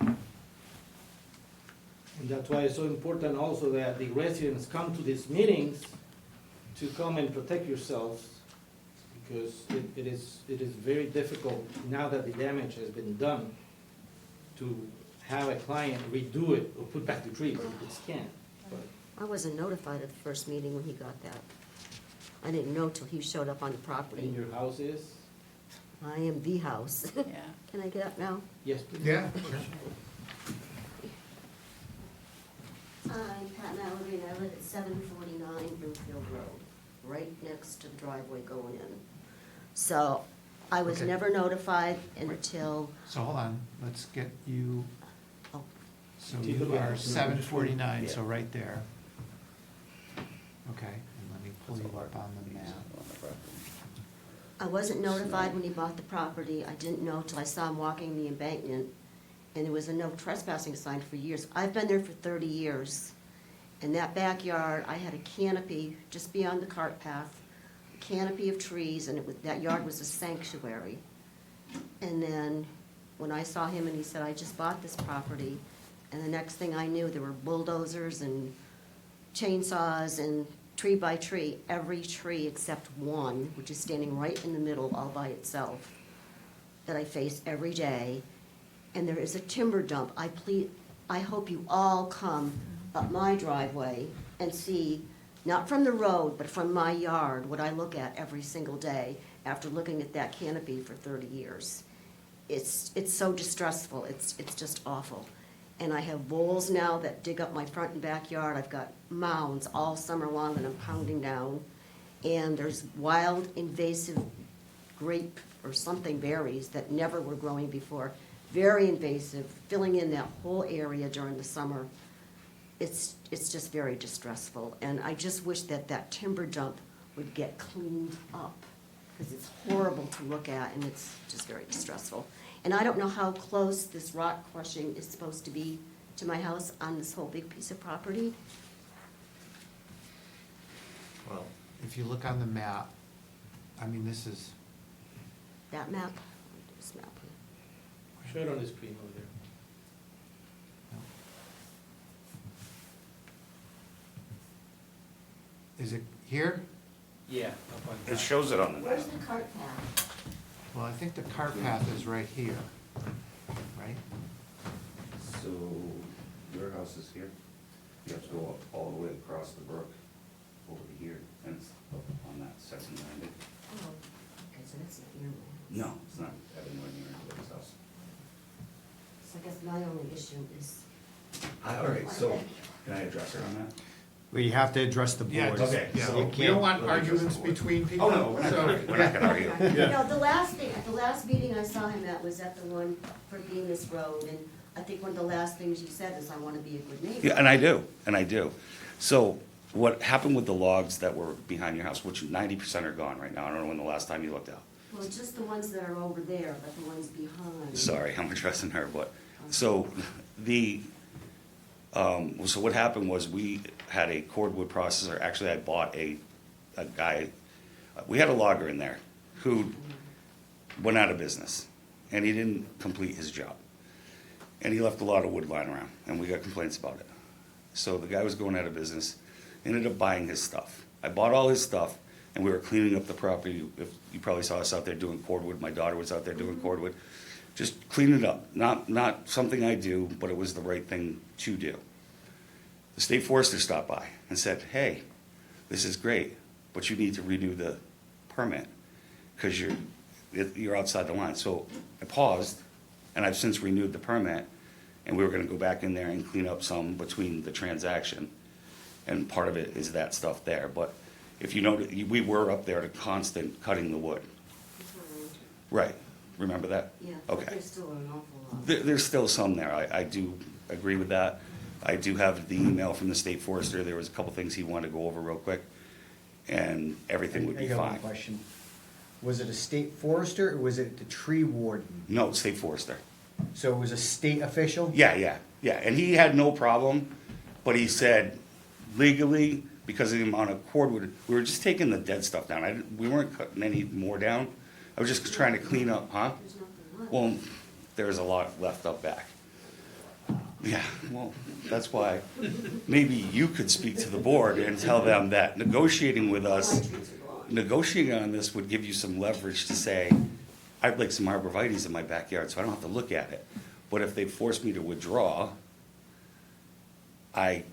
And that's why it's so important also that the residents come to these meetings to come and protect yourselves, because it is very difficult, now that the damage has been done, to have a client redo it or put back the trees, you just can't. But I wasn't notified at the first meeting when he got that. I didn't know till he showed up on the And property. your house is? I am the house. Yeah. Can I get up now? Yes, please. Yeah, I'm Pat Mallory, and I live at 749 Brookfield Road, right next to the driveway going in. So I was Okay. never notified until, so hold on, let's get you, oh, so Do you you look at are it? 749, Yeah. so right there. Okay, and let me pull you up on the map. I wasn't notified when he bought the property. I didn't know till I saw him walking the embankment, and there was a no trespassing sign for years. I've been there for 30 years. In that backyard, I had a canopy just beyond the cart path, a canopy of trees, and that yard was a sanctuary. And then, when I saw him and he said, I just bought this property, and the next thing I knew, there were bulldozers and chainsaws and tree by tree, every tree except one, which is standing right in the middle all by itself, that I face every day. And there is a timber dump. I hope you all come up my driveway and see, not from the road, but from my yard, what I look at every single day after looking at that canopy for 30 years. It's so distressful. It's just awful. And I have voles now that dig up my front and backyard. I've got mounds all summer long that I'm pounding down. And there's wild invasive grape or something berries that never were growing before. Very invasive, filling in that whole area during the summer. It's just very distressful. And I just wish that that timber dump would get cleaned up, because it's horrible to look at and it's just very distressful. And I don't know how close this rock crushing is supposed to be to my house on this whole big piece of property. Well, if you look on the map, I mean, this is, That map, this map. Show it on the screen over there. is it here? Yeah. Up on It top. shows it on the map. Where's the cart path? Well, I think the cart path is right here, right? So, your house is here, you have to go up all the way across the brook over to here, and it's up on that section behind it. Oh, okay, so that's not your land. No, it's not anywhere near anybody's house. So I guess my only issue is. All right, so, can I address her on that? Well, you have to address the Yeah, board. just- Okay, yeah, so we you don't can't want really arguments just- between people. Oh, no, we're not so- gonna, we're not gonna argue. You know, the last meeting I saw him at was at the one for Venus Road, and I think one of the last things you said is, I wanna be a good neighbor. Yeah, and I do. So, what happened with the logs that were behind your house, which 90% are gone right now, I don't know when the last time you looked out. Well, just the ones that are over there, but the ones behind. Sorry, I'm addressing her, but, so, so what happened was, we had a cordwood processor, actually, I bought a guy, we had a logger in there who went out of business, and he didn't complete his job. And he left a lot of wood lying around, and we got complaints about it. So the guy was going out of business, ended up buying his stuff. I bought all his stuff, and we were cleaning up the property. If you probably saw us out there doing cordwood, my daughter was out there doing cordwood. Just clean it up, not something I do, but it was the right thing to do. The state forester stopped by and said, hey, this is great, but you need to renew the permit, because you're outside the line. So I paused, and I've since renewed the permit, and we were gonna go back in there and clean up some between the transaction. And part of it is that stuff there, but if you notice, we were up there to constant cutting the wood. Right, remember that? Yeah, but Okay. there's still an awful lot. There's still some there, I do agree with that. I do have the email from the state forester, there was a couple things he wanted to go over real quick, and everything would be I got one fine. question. Was it a state forester or was it the tree warden? No, state forester. So it was a state official? Yeah, Yeah, and he had no problem, but he said legally, because of the amount of cordwood, we were just taking the dead stuff down. We weren't cutting any more down. I was just trying to clean up, huh? There's nothing left. Well, there's a lot left up back. Yeah, well, that's why maybe you could speak to the board and tell them that negotiating with us, negotiating on this would give you some leverage to say, I'd like some arborvitae's in my backyard, so I don't have to look at it. But if they force me to withdraw, I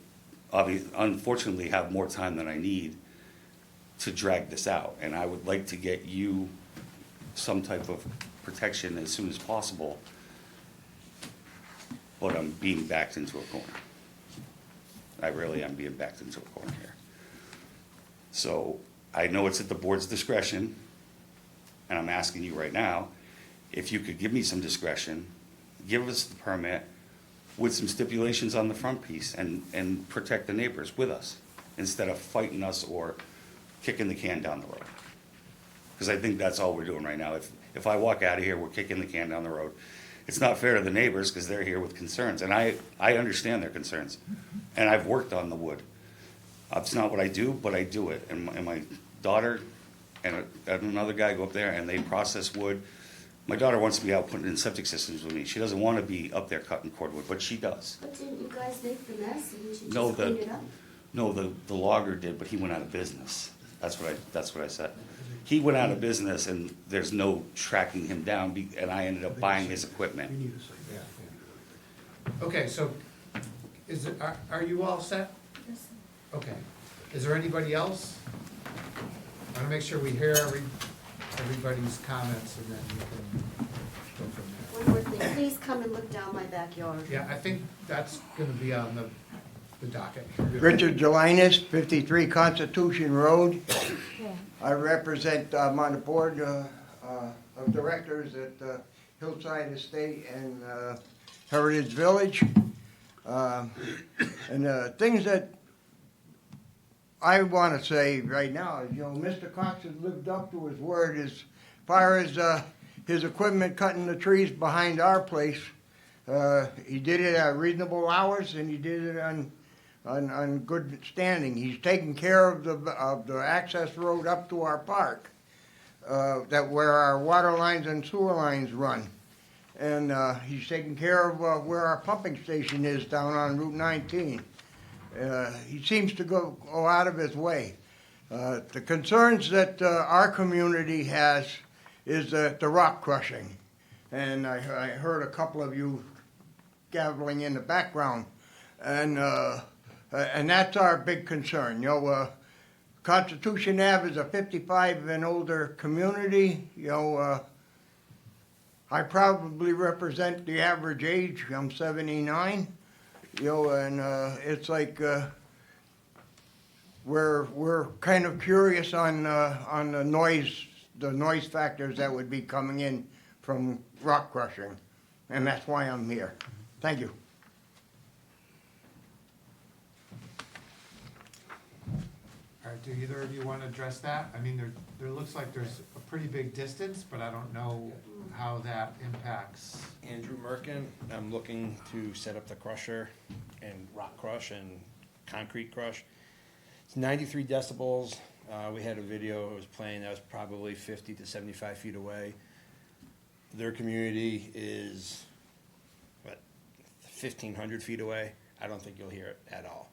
unfortunately have more time than I need to drag this out. And I would like to get you some type of protection as soon as possible, but I'm being backed into a corner. I really am being backed into a corner here. So I know it's at the board's discretion, and I'm asking you right now, if you could give me some discretion, give us the permit with some stipulations on the front piece and protect the neighbors with us, instead of fighting us or kicking the can down the road. Because I think that's all we're doing right now. If I walk out of here, we're kicking the can down the road. It's not fair to the neighbors because they're here with concerns, and I understand their concerns. And I've worked on the wood. It's not what I do, but I do it. And my daughter and another guy go up there and they process wood. My daughter wants to be out putting in septic systems with me. She doesn't want to be up there cutting cordwood, but she does. But didn't you guys make the mess and you No, just cleaned it up? No, the logger did, but he went out of business. That's what I said. He went out of business and there's no tracking him down, and I ended up buying his equipment. You need a second. Okay, so are you all set? Okay. Is there anybody else? I want to make sure we hear everybody's comments and then we can go from there. One more thing, please come and look down my backyard. Yeah, I think that's gonna be on the docket. Richard Jelinas, 53 Constitution Road. I represent, I'm on the board of directors at Hillside Estate and Heritage Village. And things that I want to say right now is, Mr. Cox has lived up to his word as far as his equipment cutting the trees behind our place. He did it at reasonable hours and he did it on good standing. He's taken care of the access road up to our park, that where our water lines and sewer lines run. And he's taken care of where our pumping station is down on Route 19. He seems to go out of his way. The concerns that our community has is the rock crushing. And I heard a couple of you gabbling in the background. And that's our big concern. Constitution Ave is a 55 and older community. I probably represent the average age. I'm 79. And it's like we're kind of curious on the noise factors that would be coming in from rock crushing, and that's why I'm here. Thank you. All right, do either of you want to address that? I mean, there looks like there's a pretty big distance, but I don't know how that impacts. Andrew Merkin, I'm looking to set up the crusher and rock crush and concrete crush. It's 93 decibels. We had a video, it was playing, that was probably 50 to 75 feet away. Their community is, 1,500 feet away. I don't think you'll hear it at all.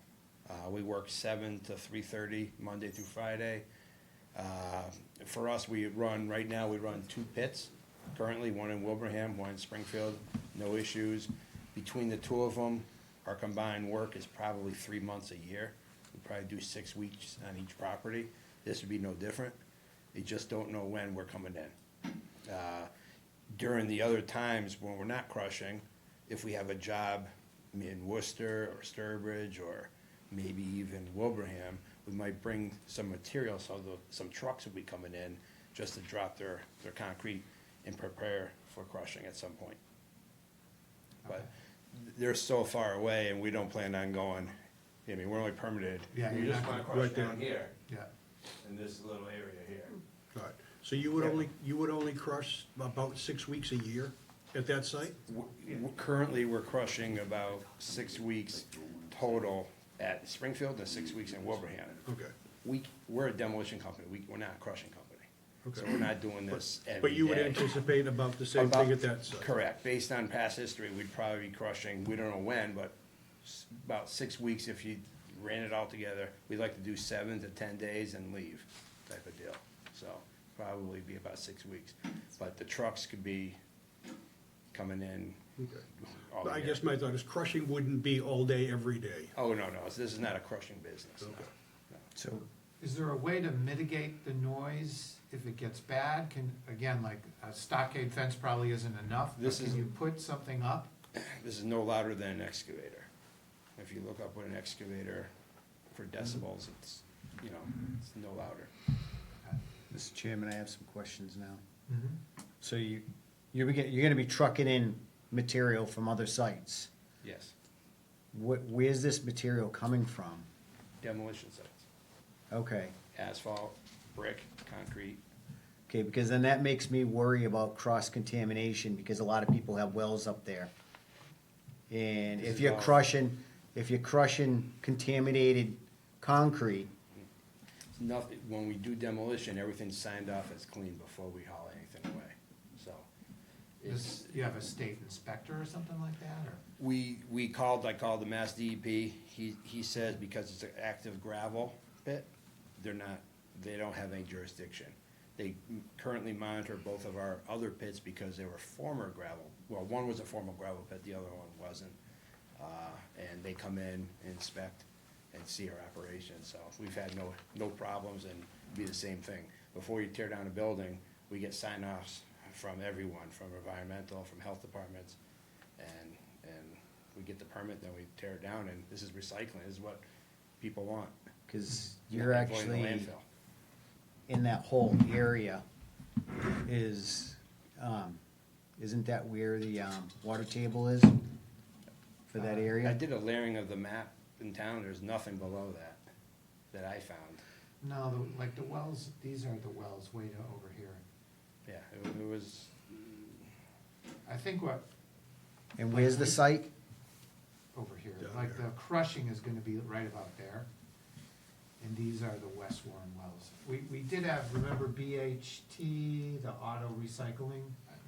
We work 7 to 3:30, Monday through Friday. For us, right now, we run 2 pits. Currently, one in Wilbraham, one in Springfield, no issues. Between the two of them, our combined work is probably 3 months a year. We probably do 6 weeks on each property. This would be no different. They just don't know when we're coming in. During the other times when we're not crushing, if we have a job in Worcester or Sturbridge or maybe even Wilbraham, we might bring some material, so some trucks will be coming in just to drop their concrete and prepare for crushing at some point. But they're so far away and we don't plan on going, we're only permitted. Yeah, We you're just not want to gonna- crush down here Yeah. in this little area here. Right. So you would only crush about 6 weeks a year? at that site? Currently, we're crushing about 6 weeks total at Springfield and 6 weeks in Wilbraham. Okay. We're a demolition company, we're not a crushing company. So Okay. we're not doing this every day. But you would anticipate about the same thing at that site? Correct, based on past history, we'd probably be crushing, we don't know when, but about 6 weeks if you ran it all together. We'd like to do 7 to 10 days and leave, type of deal. So probably be about 6 weeks. But the trucks could be coming in Okay. all But I year. guess my thought is crushing wouldn't be all day, every day. Oh, no, this is not a crushing business, no. Okay. So, Is there a way to mitigate the noise if it gets bad? Can, again, like a stockade fence probably isn't enough, but This can is- you put something up? This is no louder than an excavator. If you look up what an excavator for decibels, it's, it's no louder. Mr. Chairman, I have some questions now. Mhm. So you're gonna be trucking in material from other sites. Yes, Where's this material coming from? demolition sites, Okay, asphalt, brick, concrete. okay, because then that makes me worry about cross-contamination, because a lot of people have wells up there. And This if is you're all- crushing contaminated concrete, It's nothing, when we do demolition, everything's signed off as clean before we haul anything away, so. It's, You have a state inspector or something like that, or? I called the Mass DEP, he says because it's an active gravel pit, they don't have any jurisdiction. They currently monitor both of our other pits because they were former gravel, well, one was a former gravel pit, the other one wasn't. And they come in, inspect, and see our operation, so we've had no problems, and it'd be the same thing. Before you tear down a building, we get sign-offs from everyone, from environmental, from health departments, and we get the permit, then we tear it down, and this is recycling, this is what people want. because Not you're like going to actually landfill. in that whole area is, isn't that where the, water table is for that I area? did a layering of the map in town, there's nothing below that I found. No, like the wells, these are the wells way over here. Yeah, it was, I think what, And where's the site? over here, Down like here. the crushing is gonna be right about there. And these are the West Warren wells. We did have, remember BHT, the auto recycling?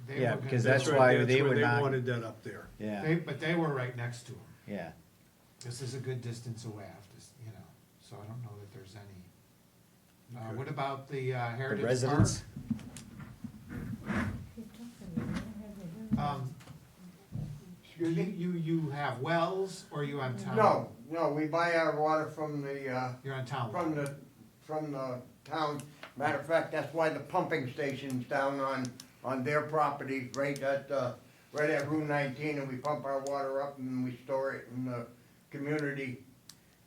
They Yeah, were gonna because build- that's why That's they where were not, wanted that up there. yeah, But they were right next to them. yeah. This is a good distance away, I have to, so I don't know that there's any. Okay. What about the The Heritage Park? residents? You have wells, or you on town? No, we buy our water from the, You're on town. from the town. Matter of fact, that's why the pumping station's down on their property, right at Route 19, and we pump our water up and we store it in the community.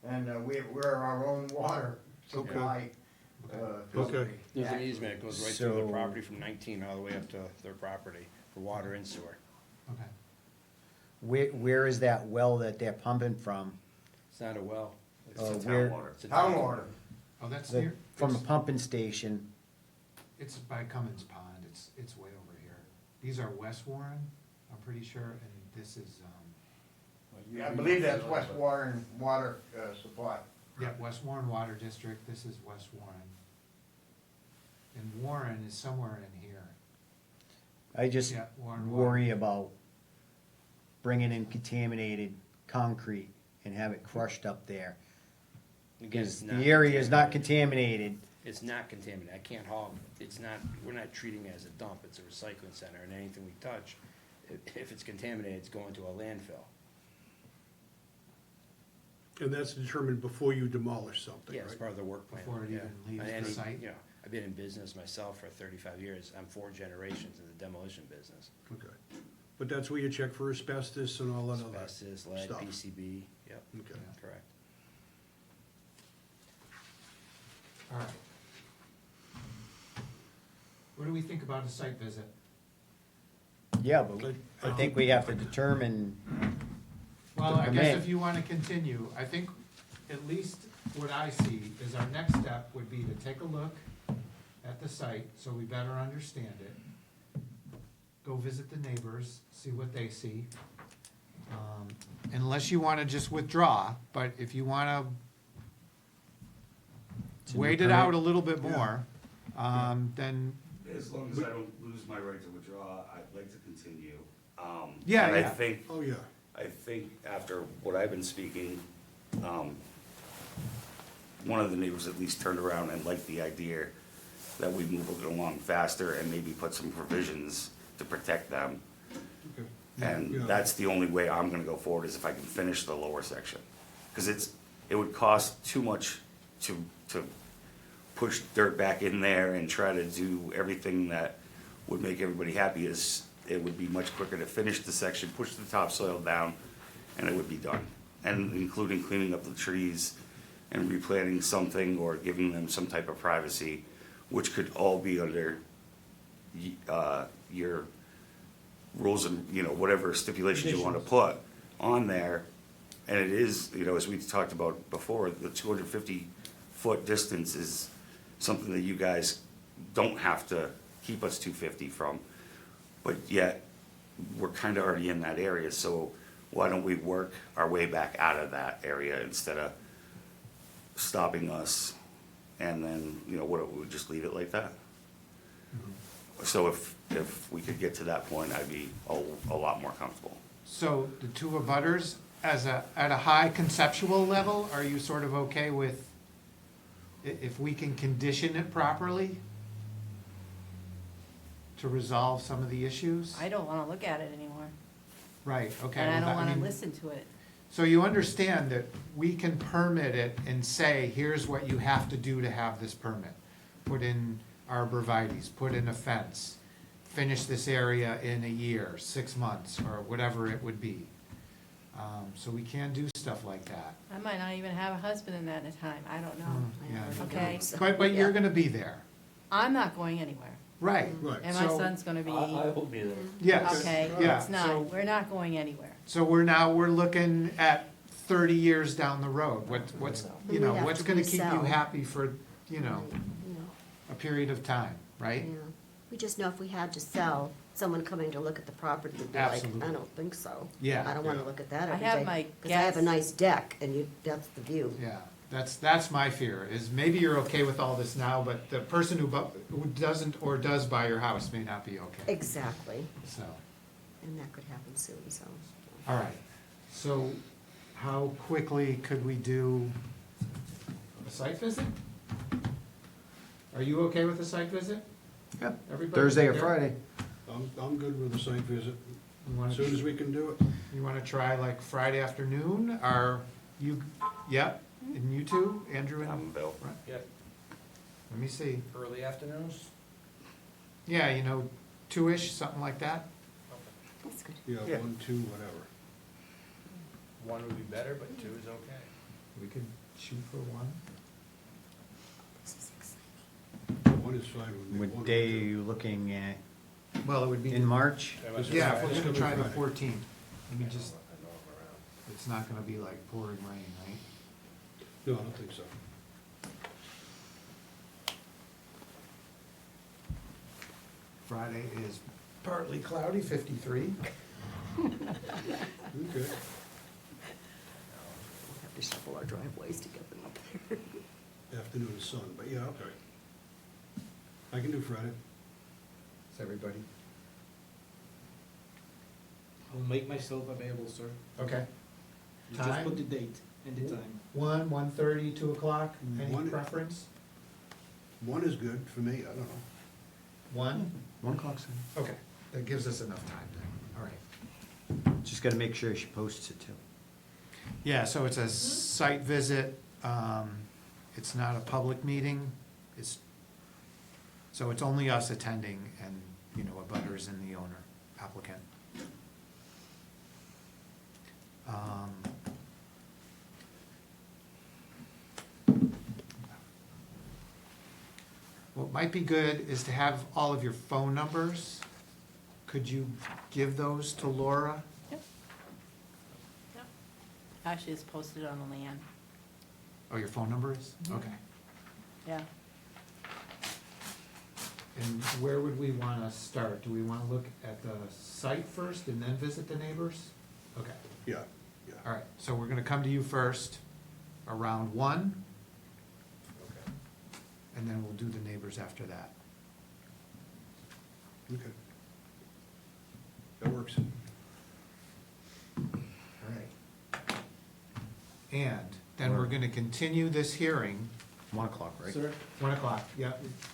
And we're our own water supply. Okay. there's an easement, it goes right through So- the property from 19 all the way up to their property for water and sewer. Okay. Where is that well that they're pumping from? It's not a well. It's Oh, a where- town water. It's a Town town water. Oh, that's The- near, From the pumping station, it's by Cummins Pond, it's way over here. These are West Warren, I'm pretty sure, and this is, I believe that's West Warren Water Supply. yeah, West Warren Water District, this is West Warren. And Warren is somewhere in here. I just Yeah, Warren worry about bringing in contaminated concrete and have it crushed up there. Again, it's Because not the area is not contaminated. contaminated. It's not contaminated, I can't haul, it's not, we're not treating it as a dump, it's a recycling center, and anything we touch, if it's contaminated, it's going to a landfill. And that's determined before you demolish something, Yeah, it's right? part of the work plan. Before it yeah. even leaves And the site? You know, I've been in business myself for 35 years, I'm 4 generations in the demolition business. Okay. But that's where you check for asbestos and all that other Asbestos, lead, stuff. PCB, yep, Okay. correct. All right. What do we think about a site visit? Yeah, but I think we have to determine, Well, I guess permit. if you wanna continue, I think at least what I see is our next step would be to take a look at the site, so we better understand it. go visit the neighbors, see what they see. Unless you wanna just withdraw, but if you wanna wait it out a little bit more, then, As long as I don't lose my right to withdraw, I'd like to continue. Yeah, and I yeah. think, Oh, yeah. I think after what I've been speaking, one of the neighbors at least turned around and liked the idea that we move it along faster and maybe put some provisions to protect them. Okay. And Yeah. that's the only way I'm gonna go forward, is if I can finish the lower section. Cause it would cost too much to push dirt back in there and try to do everything that would make everybody happy. It would be much quicker to finish the section, push the topsoil down, and it would be done. And including cleaning up the trees and replanting something or giving them some type of privacy, which could all be under your rules and, whatever stipulations you wanna put on there. And it is, as we talked about before, the 250-foot distance is something that you guys don't have to keep us 250 from. But yet, we're kinda already in that area, so why don't we work our way back out of that area instead of stopping us? And then, we just leave it like that? So if we could get to that point, I'd be a lot more comfortable. so the two abutters, at a high conceptual level, are you sort of okay with, if we can condition it properly to resolve some of the issues? I don't wanna look at it anymore, Right, okay. and I well, don't that- wanna mean, listen to it. So you understand that we can permit it and say, here's what you have to do to have this permit. Put in arborvitae's, put in a fence, finish this area in a year, 6 months, or whatever it would be. So we can do stuff like that. I might not even have a husband in that time, I don't know. Yeah. Okay. But you're gonna be there, I'm not going anywhere, right? Right. and my So- son's gonna be, will be there. Yes. okay, Yeah, it's so- not, we're not going anywhere. So we're looking at 30 years down the road. What's, We have what's to gonna keep you resell. happy for, You know, a period of time, right? yeah. We just know if we had to sell, someone coming to look at the property would be like, Absolutely. I don't think so. Yeah. I don't wanna Yeah. look at that I every have day, my 'cause I have a gas- nice deck, and that's the view. Yeah, that's my fear, is maybe you're okay with all this now, but the person who doesn't or does buy your house may not be okay. Exactly, So, and that could happen soon, so. all right, so how quickly could we do a site visit? Are you okay with a site visit? Yep. Everybody Thursday or there? Friday. I'm good with the site visit, You wanna- as soon as we can do it. You wanna try like Friday afternoon, or you, yep, and you two, Andrew and? I'm Bill. Right. Yep, Let me see, early afternoons? yeah, 2-ish, something like that? That's good. Yeah, Yeah. 1, 2, whatever. One would be better, but two is okay. We could shoot for 1. This is exciting. 1 is fine with me. What 1 day or are 2. you looking at? Well, it would be. In March? Yeah, if we're It's gonna coming try the Friday. 14th, let me just, I know I'm around. it's not gonna be like pouring rain, right? No, I don't think so. Friday is partly cloudy, 53. Okay. We'll have to shuffle our driveways to get them up there. Afternoon sun, but yeah, okay. I can do Friday. Is everybody? I'll make myself available, sir. Okay. You just Time? put the date and the time. 1, 1:30, 2 o'clock, any 1. preference? 1 is good for me, I don't know. 1? 1 o'clock's fine. Okay, that gives us enough time then, all right. Just gotta make sure she posts it too. Yeah, so it's a site visit, it's not a public meeting, so it's only us attending and, abutters and the owner, applicant. What might be good is to have all of your phone numbers. Could you give those to Laura? Actually, it's posted on the land, Oh, your phone number is? Mhm. Okay. yeah. And where would we wanna start? Do we wanna look at the site first and then visit the neighbors? Okay, Yeah, yeah. all right, so we're gonna come to you first, around 1, and then we'll do the neighbors after that. Okay. That works. All right. And then we're gonna continue this hearing, 1 o'clock, right? Sir, 1 o'clock, yeah.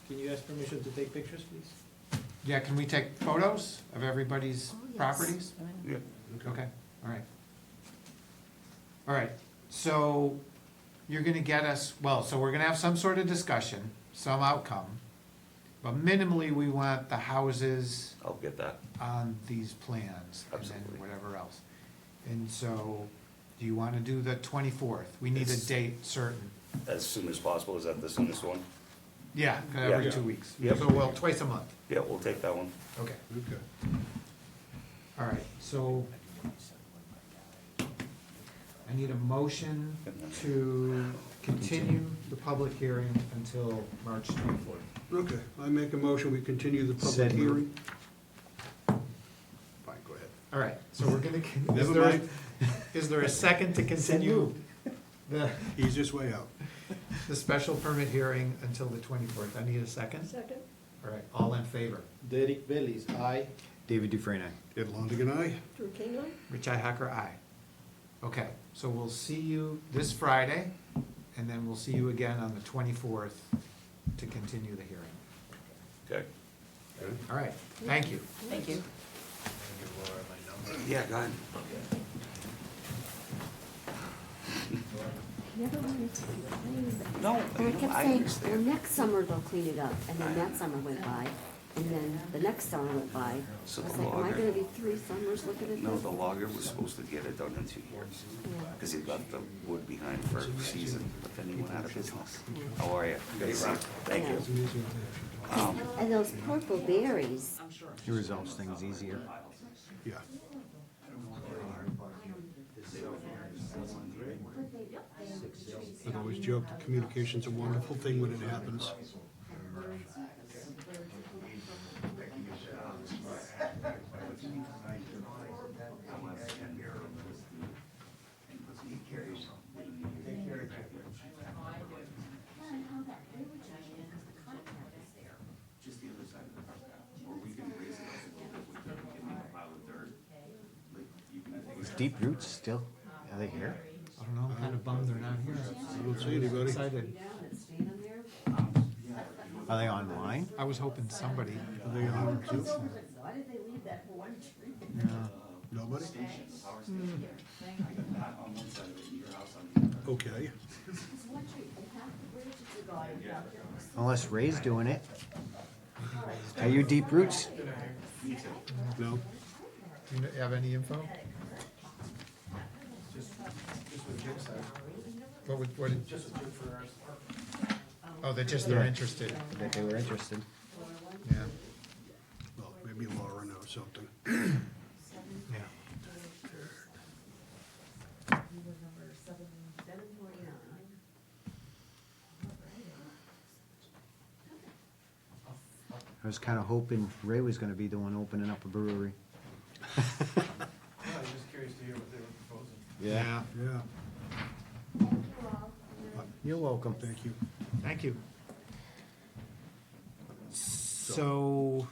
can you ask permission to take pictures, please? Yeah, can we take photos of everybody's Oh, yes. properties? Yeah. Okay, all right. All right, so you're gonna get us, well, so we're gonna have some sort of discussion, some outcome. But minimally, we want the houses I'll get that. on these plans and then Absolutely. whatever else. And so, do you wanna do the 24th? We need a Yes. date certain. As soon as possible, is that the soonest one? Yeah, every Yeah. 2 weeks. Yep. So, well, twice a month. Yeah, we'll take that one. Okay. Okay. All right, so I need a motion to continue the public hearing until March 24th. Okay, I make a motion, we continue the public Said move. hearing. Fine, go ahead. All right, so we're gonna, Never mind. is there a second to continue Easiest way out. the special permit hearing until the 24th? I need a second? Second. All right, all in favor? Derek Bailey's aye. David Dufresne, aye. Ed Longigan, aye. Drew King, aye? Rich Hacker, aye. Okay, so we'll see you this Friday, and then we'll see you again on the 24th to continue the hearing. Okay. All right, thank you. Thank you. Yeah, go ahead. Never wanted to complain. No, And I kept I saying, well, understand. next summer they'll clean it up, and then that summer went by, and then the next summer went by. I So was the like, am I logger- gonna be 3 summers looking at this? No, the logger was supposed to get it done in 2 years, because he left the wood behind for a season, but then he went out of business. How are you? Good to see you. Thank you. And those purple berries, He resolves things easier. Yeah. I always joke that communication's a wonderful thing when it happens. Just the other side of the park, or we can raise it up a little bit with dirt, we can make a pile of dirt. Like, you can, I think it's Deep Roots still, are they here? I don't know, I'm kind of bummed they're not here. I don't see anybody. Excited. Are they online? I was hoping somebody. Are they on Zoom? why did they leave that for one tree? Nobody? power station. I got that on one side of it, and your house on the other. Okay. Unless Ray's doing it. Are you Deep Roots? No? Do you have any info? What did? Oh, they're interested, That they were interested. yeah, Well, maybe Laura knows something. yeah. I was kinda hoping Ray was gonna be the one opening up a brewery. I'm just curious to hear what they were proposing. Yeah, Yeah. You're welcome. Thank you. thank you. So,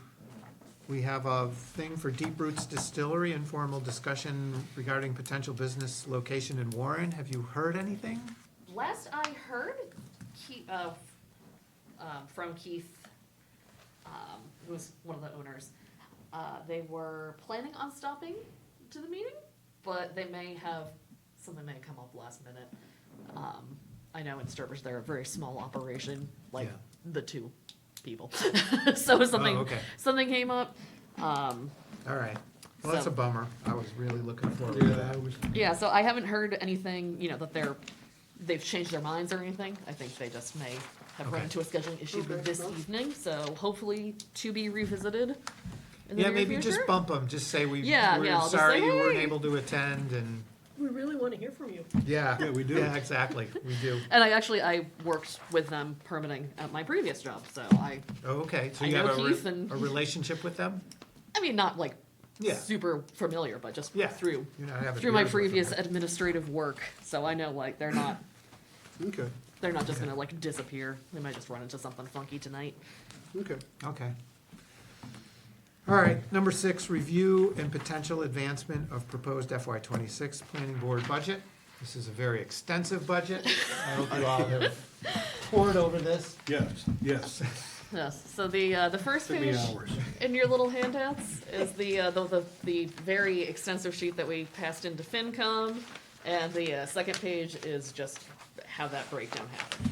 we have a thing for Deep Roots Distillery, informal discussion regarding potential business location in Warren. Have you heard anything? Last I heard, from Keith, who was one of the owners, they were planning on stopping to the meeting, but they may have, something may come up last minute. I know in Sturbridge, they're a very small operation, like Yeah. the 2 people. So something, okay. something came up. All right, well, that's a So- bummer. I was really looking forward to that. Yeah, so I haven't heard anything, that they've changed their minds or anything. I think they just may have run Okay. into a scheduling issue this evening, so hopefully to be revisited in the Yeah, near maybe just future. bump them, just say Yeah, we're I'll just sorry say, you weren't "Hey." able to attend, and We really want to hear from you. Yeah. Yeah, we do. Yeah, exactly, we do. And I worked with them permitting at my previous job, so Oh, okay, so I you have know a Keith and- a relationship with them? I mean, not like Yeah. super familiar, but just Yeah. through You're not having through my beers with them, previous right? administrative work. So I know like they're not Okay, just gonna like disappear. They might just run into something funky tonight. okay. Okay. All right, number 6, review and potential advancement of proposed FY '26 planning board budget. This is a very extensive budget. I hope you all have pored over this. Yes, yes. Yes. So the first Took me page hours. in your little handouts is the very extensive sheet that we passed into FinCom, and the second page is just how that breakdown happened,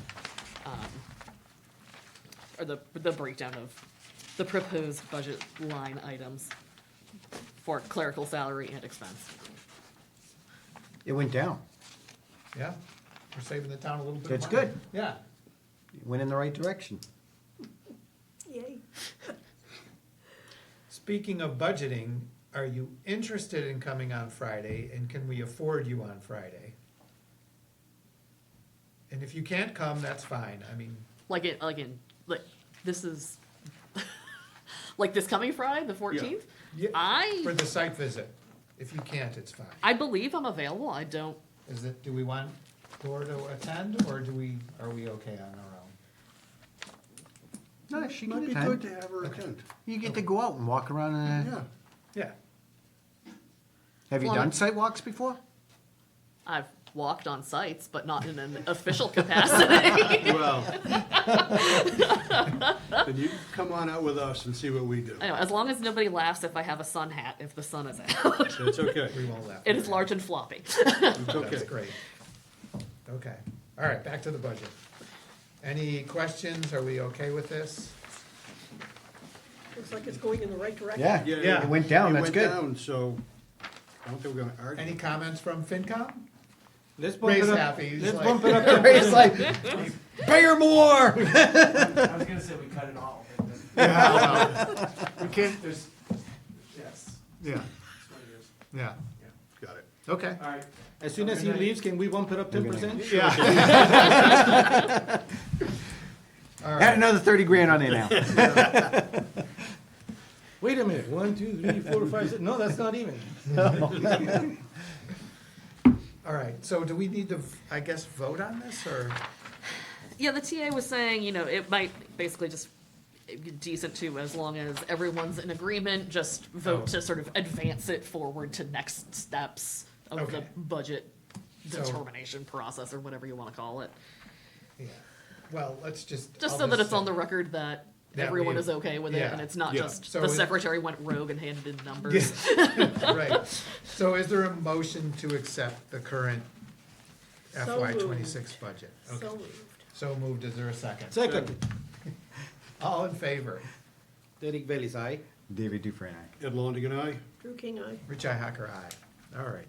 or the breakdown of the proposed budget line items for clerical salary and expense. It went down. Yeah, we're saving the town a little bit of That's money. good. Yeah. It went in the right direction. Yay. Speaking of budgeting, are you interested in coming on Friday, and can we afford you on Friday? And if you can't come, that's fine, I mean, Like this is like this coming Friday, the 14th. yeah, for the site visit. If you can't, it's fine. I believe I'm available. I don't. Do we want Laura to attend, or are we okay on our own? No, she Might can be attend. good to have her attend. You get to go out and walk around. Yeah. Yeah. Have you Well, done site walks before? I've walked on sites, but not in an official capacity. Well, then you come on out with us and see what we do. I know, as long as nobody laughs if I have a sun hat if the sun is out. That's okay. We won't laugh. It is large and floppy. It's okay. That's great. Okay, all right, back to the budget. Any questions? Are we okay with this? Looks like it's going in the right direction. Yeah, Yeah. it went down, It that's went good. down, so I don't think we're gonna argue. Any comments from FinCom? Let's bump Ray's it up. happy. He's Let's like- bump it up. It's like, pay her more! I was gonna say we cut it all. Yeah, we can't, There's, yes, yeah, it's what it is. yeah, Got it. okay. All right. As soon as he leaves, can we bump it up 10%? Yeah. All Add right, another 30 grand on there now. Wait a minute, 1, 2, 3, 4, 5, 6, no, that's not even. all right, so do we need to, I guess, vote on this, or? Yeah, the TA was saying, it might basically just be decent too, as long as everyone's in agreement, just vote to sort of advance it forward to next steps of the Okay. budget So- determination process, or whatever you want to call it. Yeah, well, let's just. Just I'll so that it's say- on the record that That everyone we- is okay with it, yeah, and it's not yeah. just So the is- secretary went rogue and handed in numbers. Right, so is there a motion to accept the current So FY moved. '26 budget? Okay. So moved. So moved, is there a second? Second, All in favor? Derek Bailey's aye. David Dufresne, aye. Ed Longigan, aye. Drew King, aye. Rich Hacker, aye. All righty.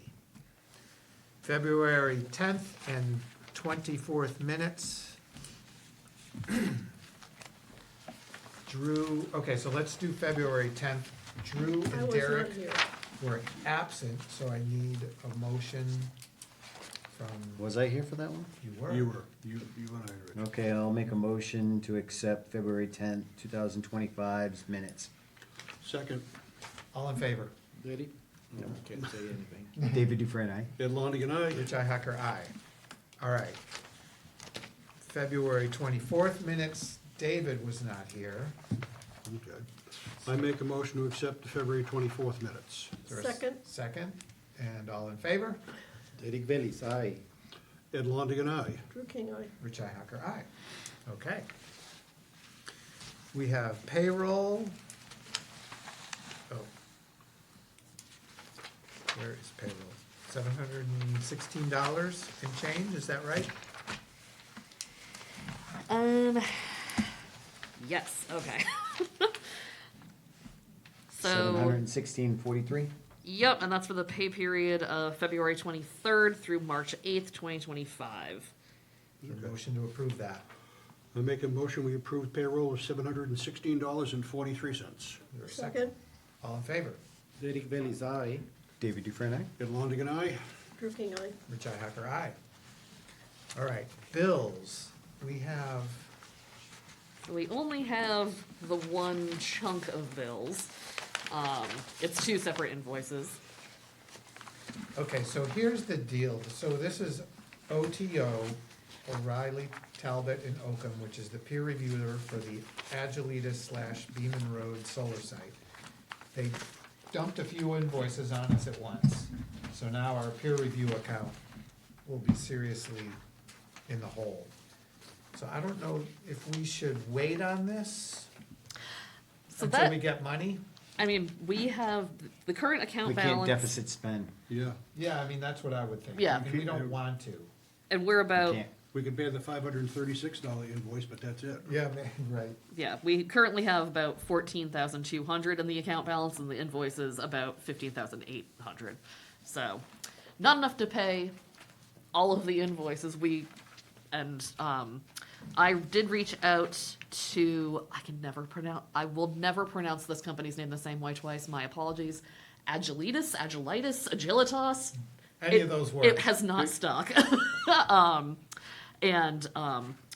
February 10th and 24th minutes. Drew, okay, so let's do February 10th. Drew I and was Derek not here. were absent, so I need a motion from, Was I here for that one? you were? You and I, Rich. Okay, I'll make a motion to accept February 10th, 2025's minutes. Second, All in favor? Derek? No, can't say anything. David Dufresne, aye. Ed Longigan, aye. Rich Hacker, aye. All right. February 24th minutes, David was not here. Okay. I make a motion to accept the February 24th minutes. Is there a Second. Second, and all in favor? Derek Bailey's aye. Ed Longigan, aye. Drew King, aye. Rich Hacker, aye. Okay. We have payroll. Oh. Where is payroll? $716 and change, is that right? Yes, okay. So, 716.43. yep, and that's for the pay period of February 23rd through March 8th, 2025. Is there a motion to approve that? I make a motion, we approve payroll of $716.43. Is there a Second. All in favor? Derek Bailey's aye. David Dufresne, aye. Ed Longigan, aye. Drew King, aye. Richi Hacker, aye. All right, bills. We have, We only have the one chunk of bills. It's two separate invoices. okay, so here's the deal. So this is OTO, O'Reilly, Talbot, and Oakham, which is the peer reviewer for the Agilitas/Beaman Road solar site. They dumped a few invoices on us at once, so now our peer review account will be seriously in the hole. So I don't know if we should wait on this So until that, we get money. I mean, we have the current account We balance. can't deficit spend. Yeah, Yeah, I mean, that's what I would think. Yeah. We don't want to. And we're about, Can't. we could pay the $536 invoice, but that's it. Yeah, right. yeah, we currently have about 14,200 in the account balance, and the invoice is about 15,800. So, not enough to pay all of the invoices. I did reach out to, I will never pronounce this company's name the same way twice, my apologies. Agilitas, Agilitas. Any of those work. It has not stuck.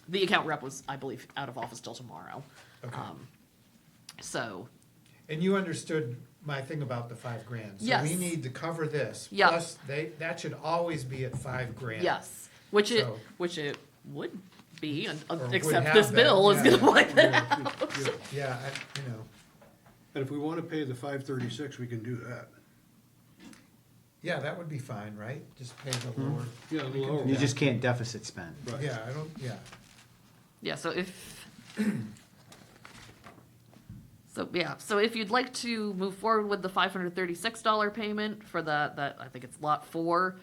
The account rep was, I believe, out of office till tomorrow. Okay. So, And you understood my thing about the $5,000. So Yes. we need to cover this. Yeah. Plus, that should always be at $5,000. yes, which it So- would be, Or would except have this been, bill is yeah. gonna wipe it out. Yeah, you know, And if we want to pay the $536, we can do that. yeah, that would be fine, right? Just pay the lower. Yeah, we can lower. do You that. just can't deficit spend. Right. Yeah, I don't, yeah. Yeah, so if you'd like to move forward with the $536 payment for that I think it's lot 4,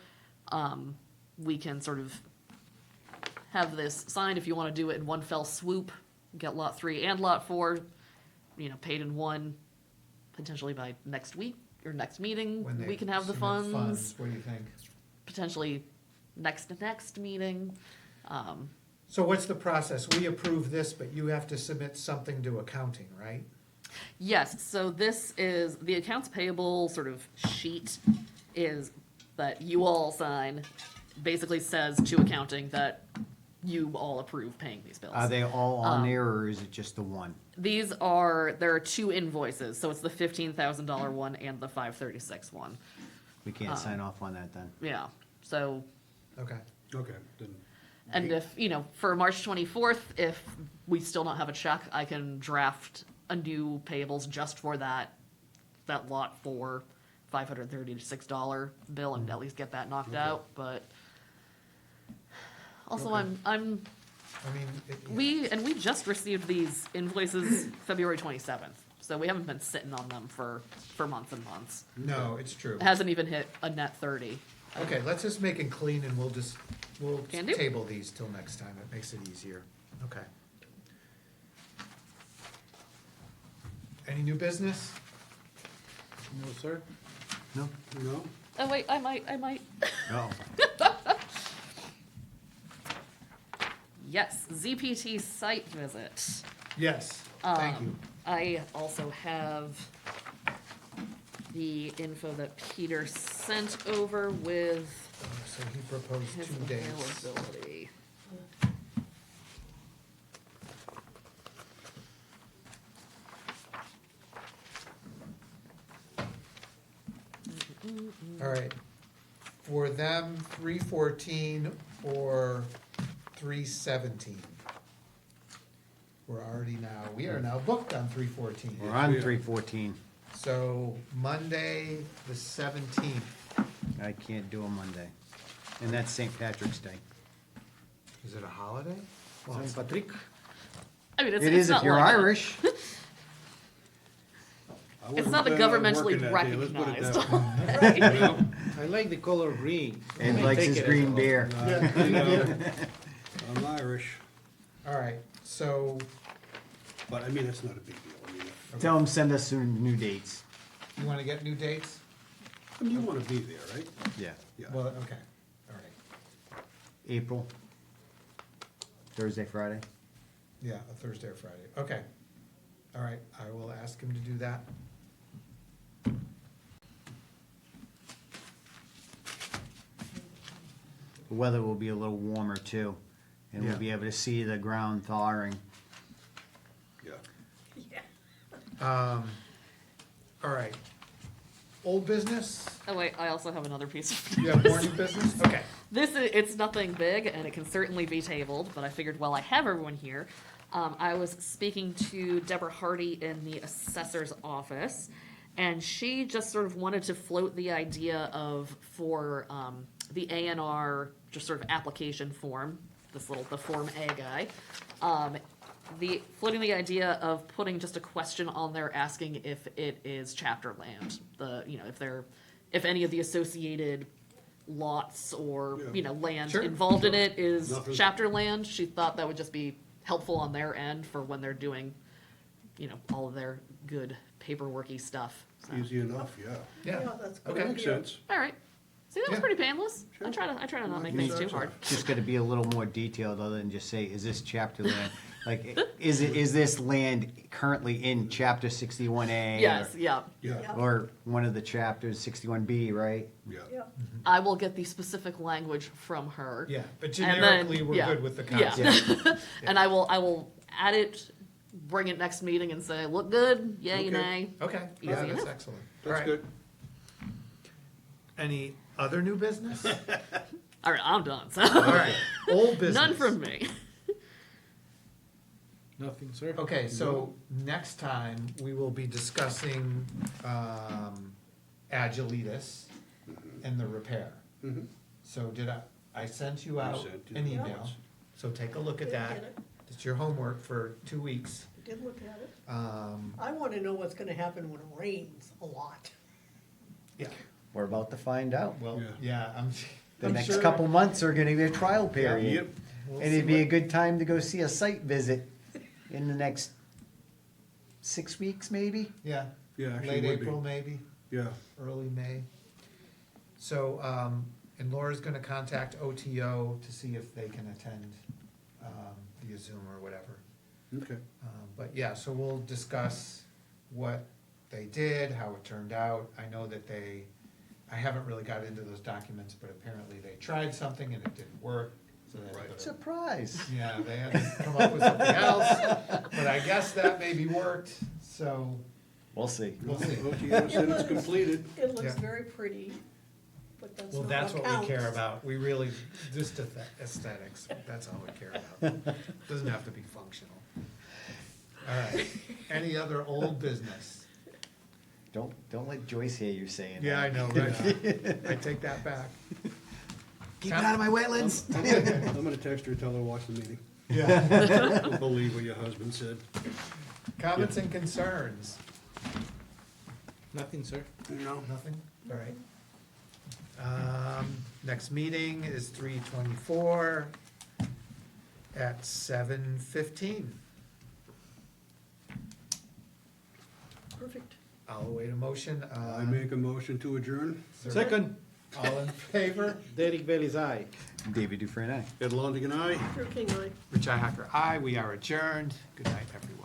we can sort of have this signed if you want to do it in one fell swoop, get lot 3 and lot 4, paid in one, potentially by next week or next meeting, When they we can have the submit funds, What do you think? potentially next meeting. So what's the process? We approve this, but you have to submit something to accounting, right? Yes, so this is, the accounts payable sort of sheet is that you all sign, basically says to accounting that you all approve paying these bills. Are they all on there, or is it just the one? There are 2 invoices, so it's the $15,000 one and the $536 one. We can't sign off on that then. Yeah, so, Okay. Okay, then, and if, for March 24th, if we still don't have a check, I can draft a new payables just for that lot for $536 bill and at least get that knocked out, but also Okay. I mean, we just received these invoices February 27th, so we haven't been sitting on them for months and months. no, it's true. It hasn't even hit a net 30. Okay, let's just make it clean and we'll Can do. table these till next time. It makes it easier. Okay. Any new business? no, sir? No? No? Oh wait, I might. No. Yes, ZPT site visit. Yes, thank you. I also have the info that Peter sent over with So he proposed his 2 dates. availability. All right. For them, 314 or 317. We are now booked on 314. We're on 314. So Monday, the 17th. I can't do a Monday. And that's St. Patrick's Day. Is it a holiday? Well, St. Patrick? I mean, It is if you're Irish. I It's wasn't not a planning on governmentally working that day, let's put it recognized that way. holiday. You know? I like the color green. And I likes take his it as green a- beer. You know, I'm Irish, All right, so, but I mean, it's not a big deal. I mean, Tell him send us some new dates. you want to get new dates? you want to be there, right? Yeah. Yeah. Well, okay, all right. April. Thursday, Friday. Yeah, a Thursday or Friday. Okay. All right, I will ask him to do that. The weather will be a little warmer too, and we'll Yeah. be able to see the ground thawing. All right. Old business? Oh wait, I also have another piece of You have news. more new business? Okay. It's nothing big, and it can certainly be tabled, but I figured while I have everyone here, I was speaking to Deborah Hardy in the assessor's office, and she just sort of wanted to float the idea of, for the ANR, just sort of application form, the Form A guy, floating the idea of putting just a question on there asking if it is chapter land, if any of the associated lots or, land Sure. involved in it is Nothing. chapter land. She thought that would just be helpful on their end for when they're doing, all of their good paperworky stuff. So. Easy enough, yeah. Yeah. Yeah, that's good. Okay. Makes sense. All right. See, that was Yeah. pretty painless. I try to not make things too hard. Just gotta be a little more detailed, other than just say, is this chapter land? Like, is this land currently in chapter 61A? Yes, yeah. Yeah, Or one of the chapters, 61B, right? yeah. Yeah, I will get the specific language from her. Yeah, but And then- generically, we're yeah, good with the yeah. concept. And I will add it, bring it next meeting and say, look good, yay, Okay. nay. Okay, Easy yeah, that's enough. excellent. All That's right. good. Any other new business? All right, I'm done. So. All right, old business. None from me. Nothing, sir. Okay, so next time, we will be discussing Agilitas and the repair. Mhm. So I sent you out sent you an the email, notes. so take a look at Didn't that. get it. It's your homework for 2 weeks. I did look at it. Um, I want to know what's going to happen when it rains a lot. Yeah, We're about to find out. well, Yeah. yeah, The I'm next sure- couple months are gonna be a trial period. Yep. we'll And see it'd be a what- good time to go see a site visit in the next 6 weeks, maybe? Yeah, Yeah, actually late would be. April maybe, Yeah, early May. So, and Laura's gonna contact OTO to see if they can attend via Zoom or whatever. okay. But yeah, so we'll discuss what they did, how it turned out. I know that I haven't really got into those documents, but apparently they tried something and it didn't work. So they had to Right. go to- Surprise. Yeah, they had to come up with something else, but I guess that maybe worked, so We'll see. we'll see. OTO said it's completed. It looks Yeah. very pretty, but that's Well, not that's what we counts. care about. We really, just aesthetics, that's all we care about. Doesn't have to be functional. All right, any other old business? Don't let Joyce hear you saying that. Yeah, I know, right? I take that back. Keep it out of my wetlands. I'm gonna text her, tell her to watch the meeting. Yeah. Don't believe what your husband said. Comments and concerns? Nothing, sir. No. Nothing? All right. Next meeting is 3/24 at 7:15. Perfect. I'll await a motion. I make a motion to adjourn. Second, All in favor? Derek Bailey's eye. David Dufresne, aye. Ed Longigan, aye. Drew King, aye. Richi Hacker, aye. We are adjourned. Good night, everyone.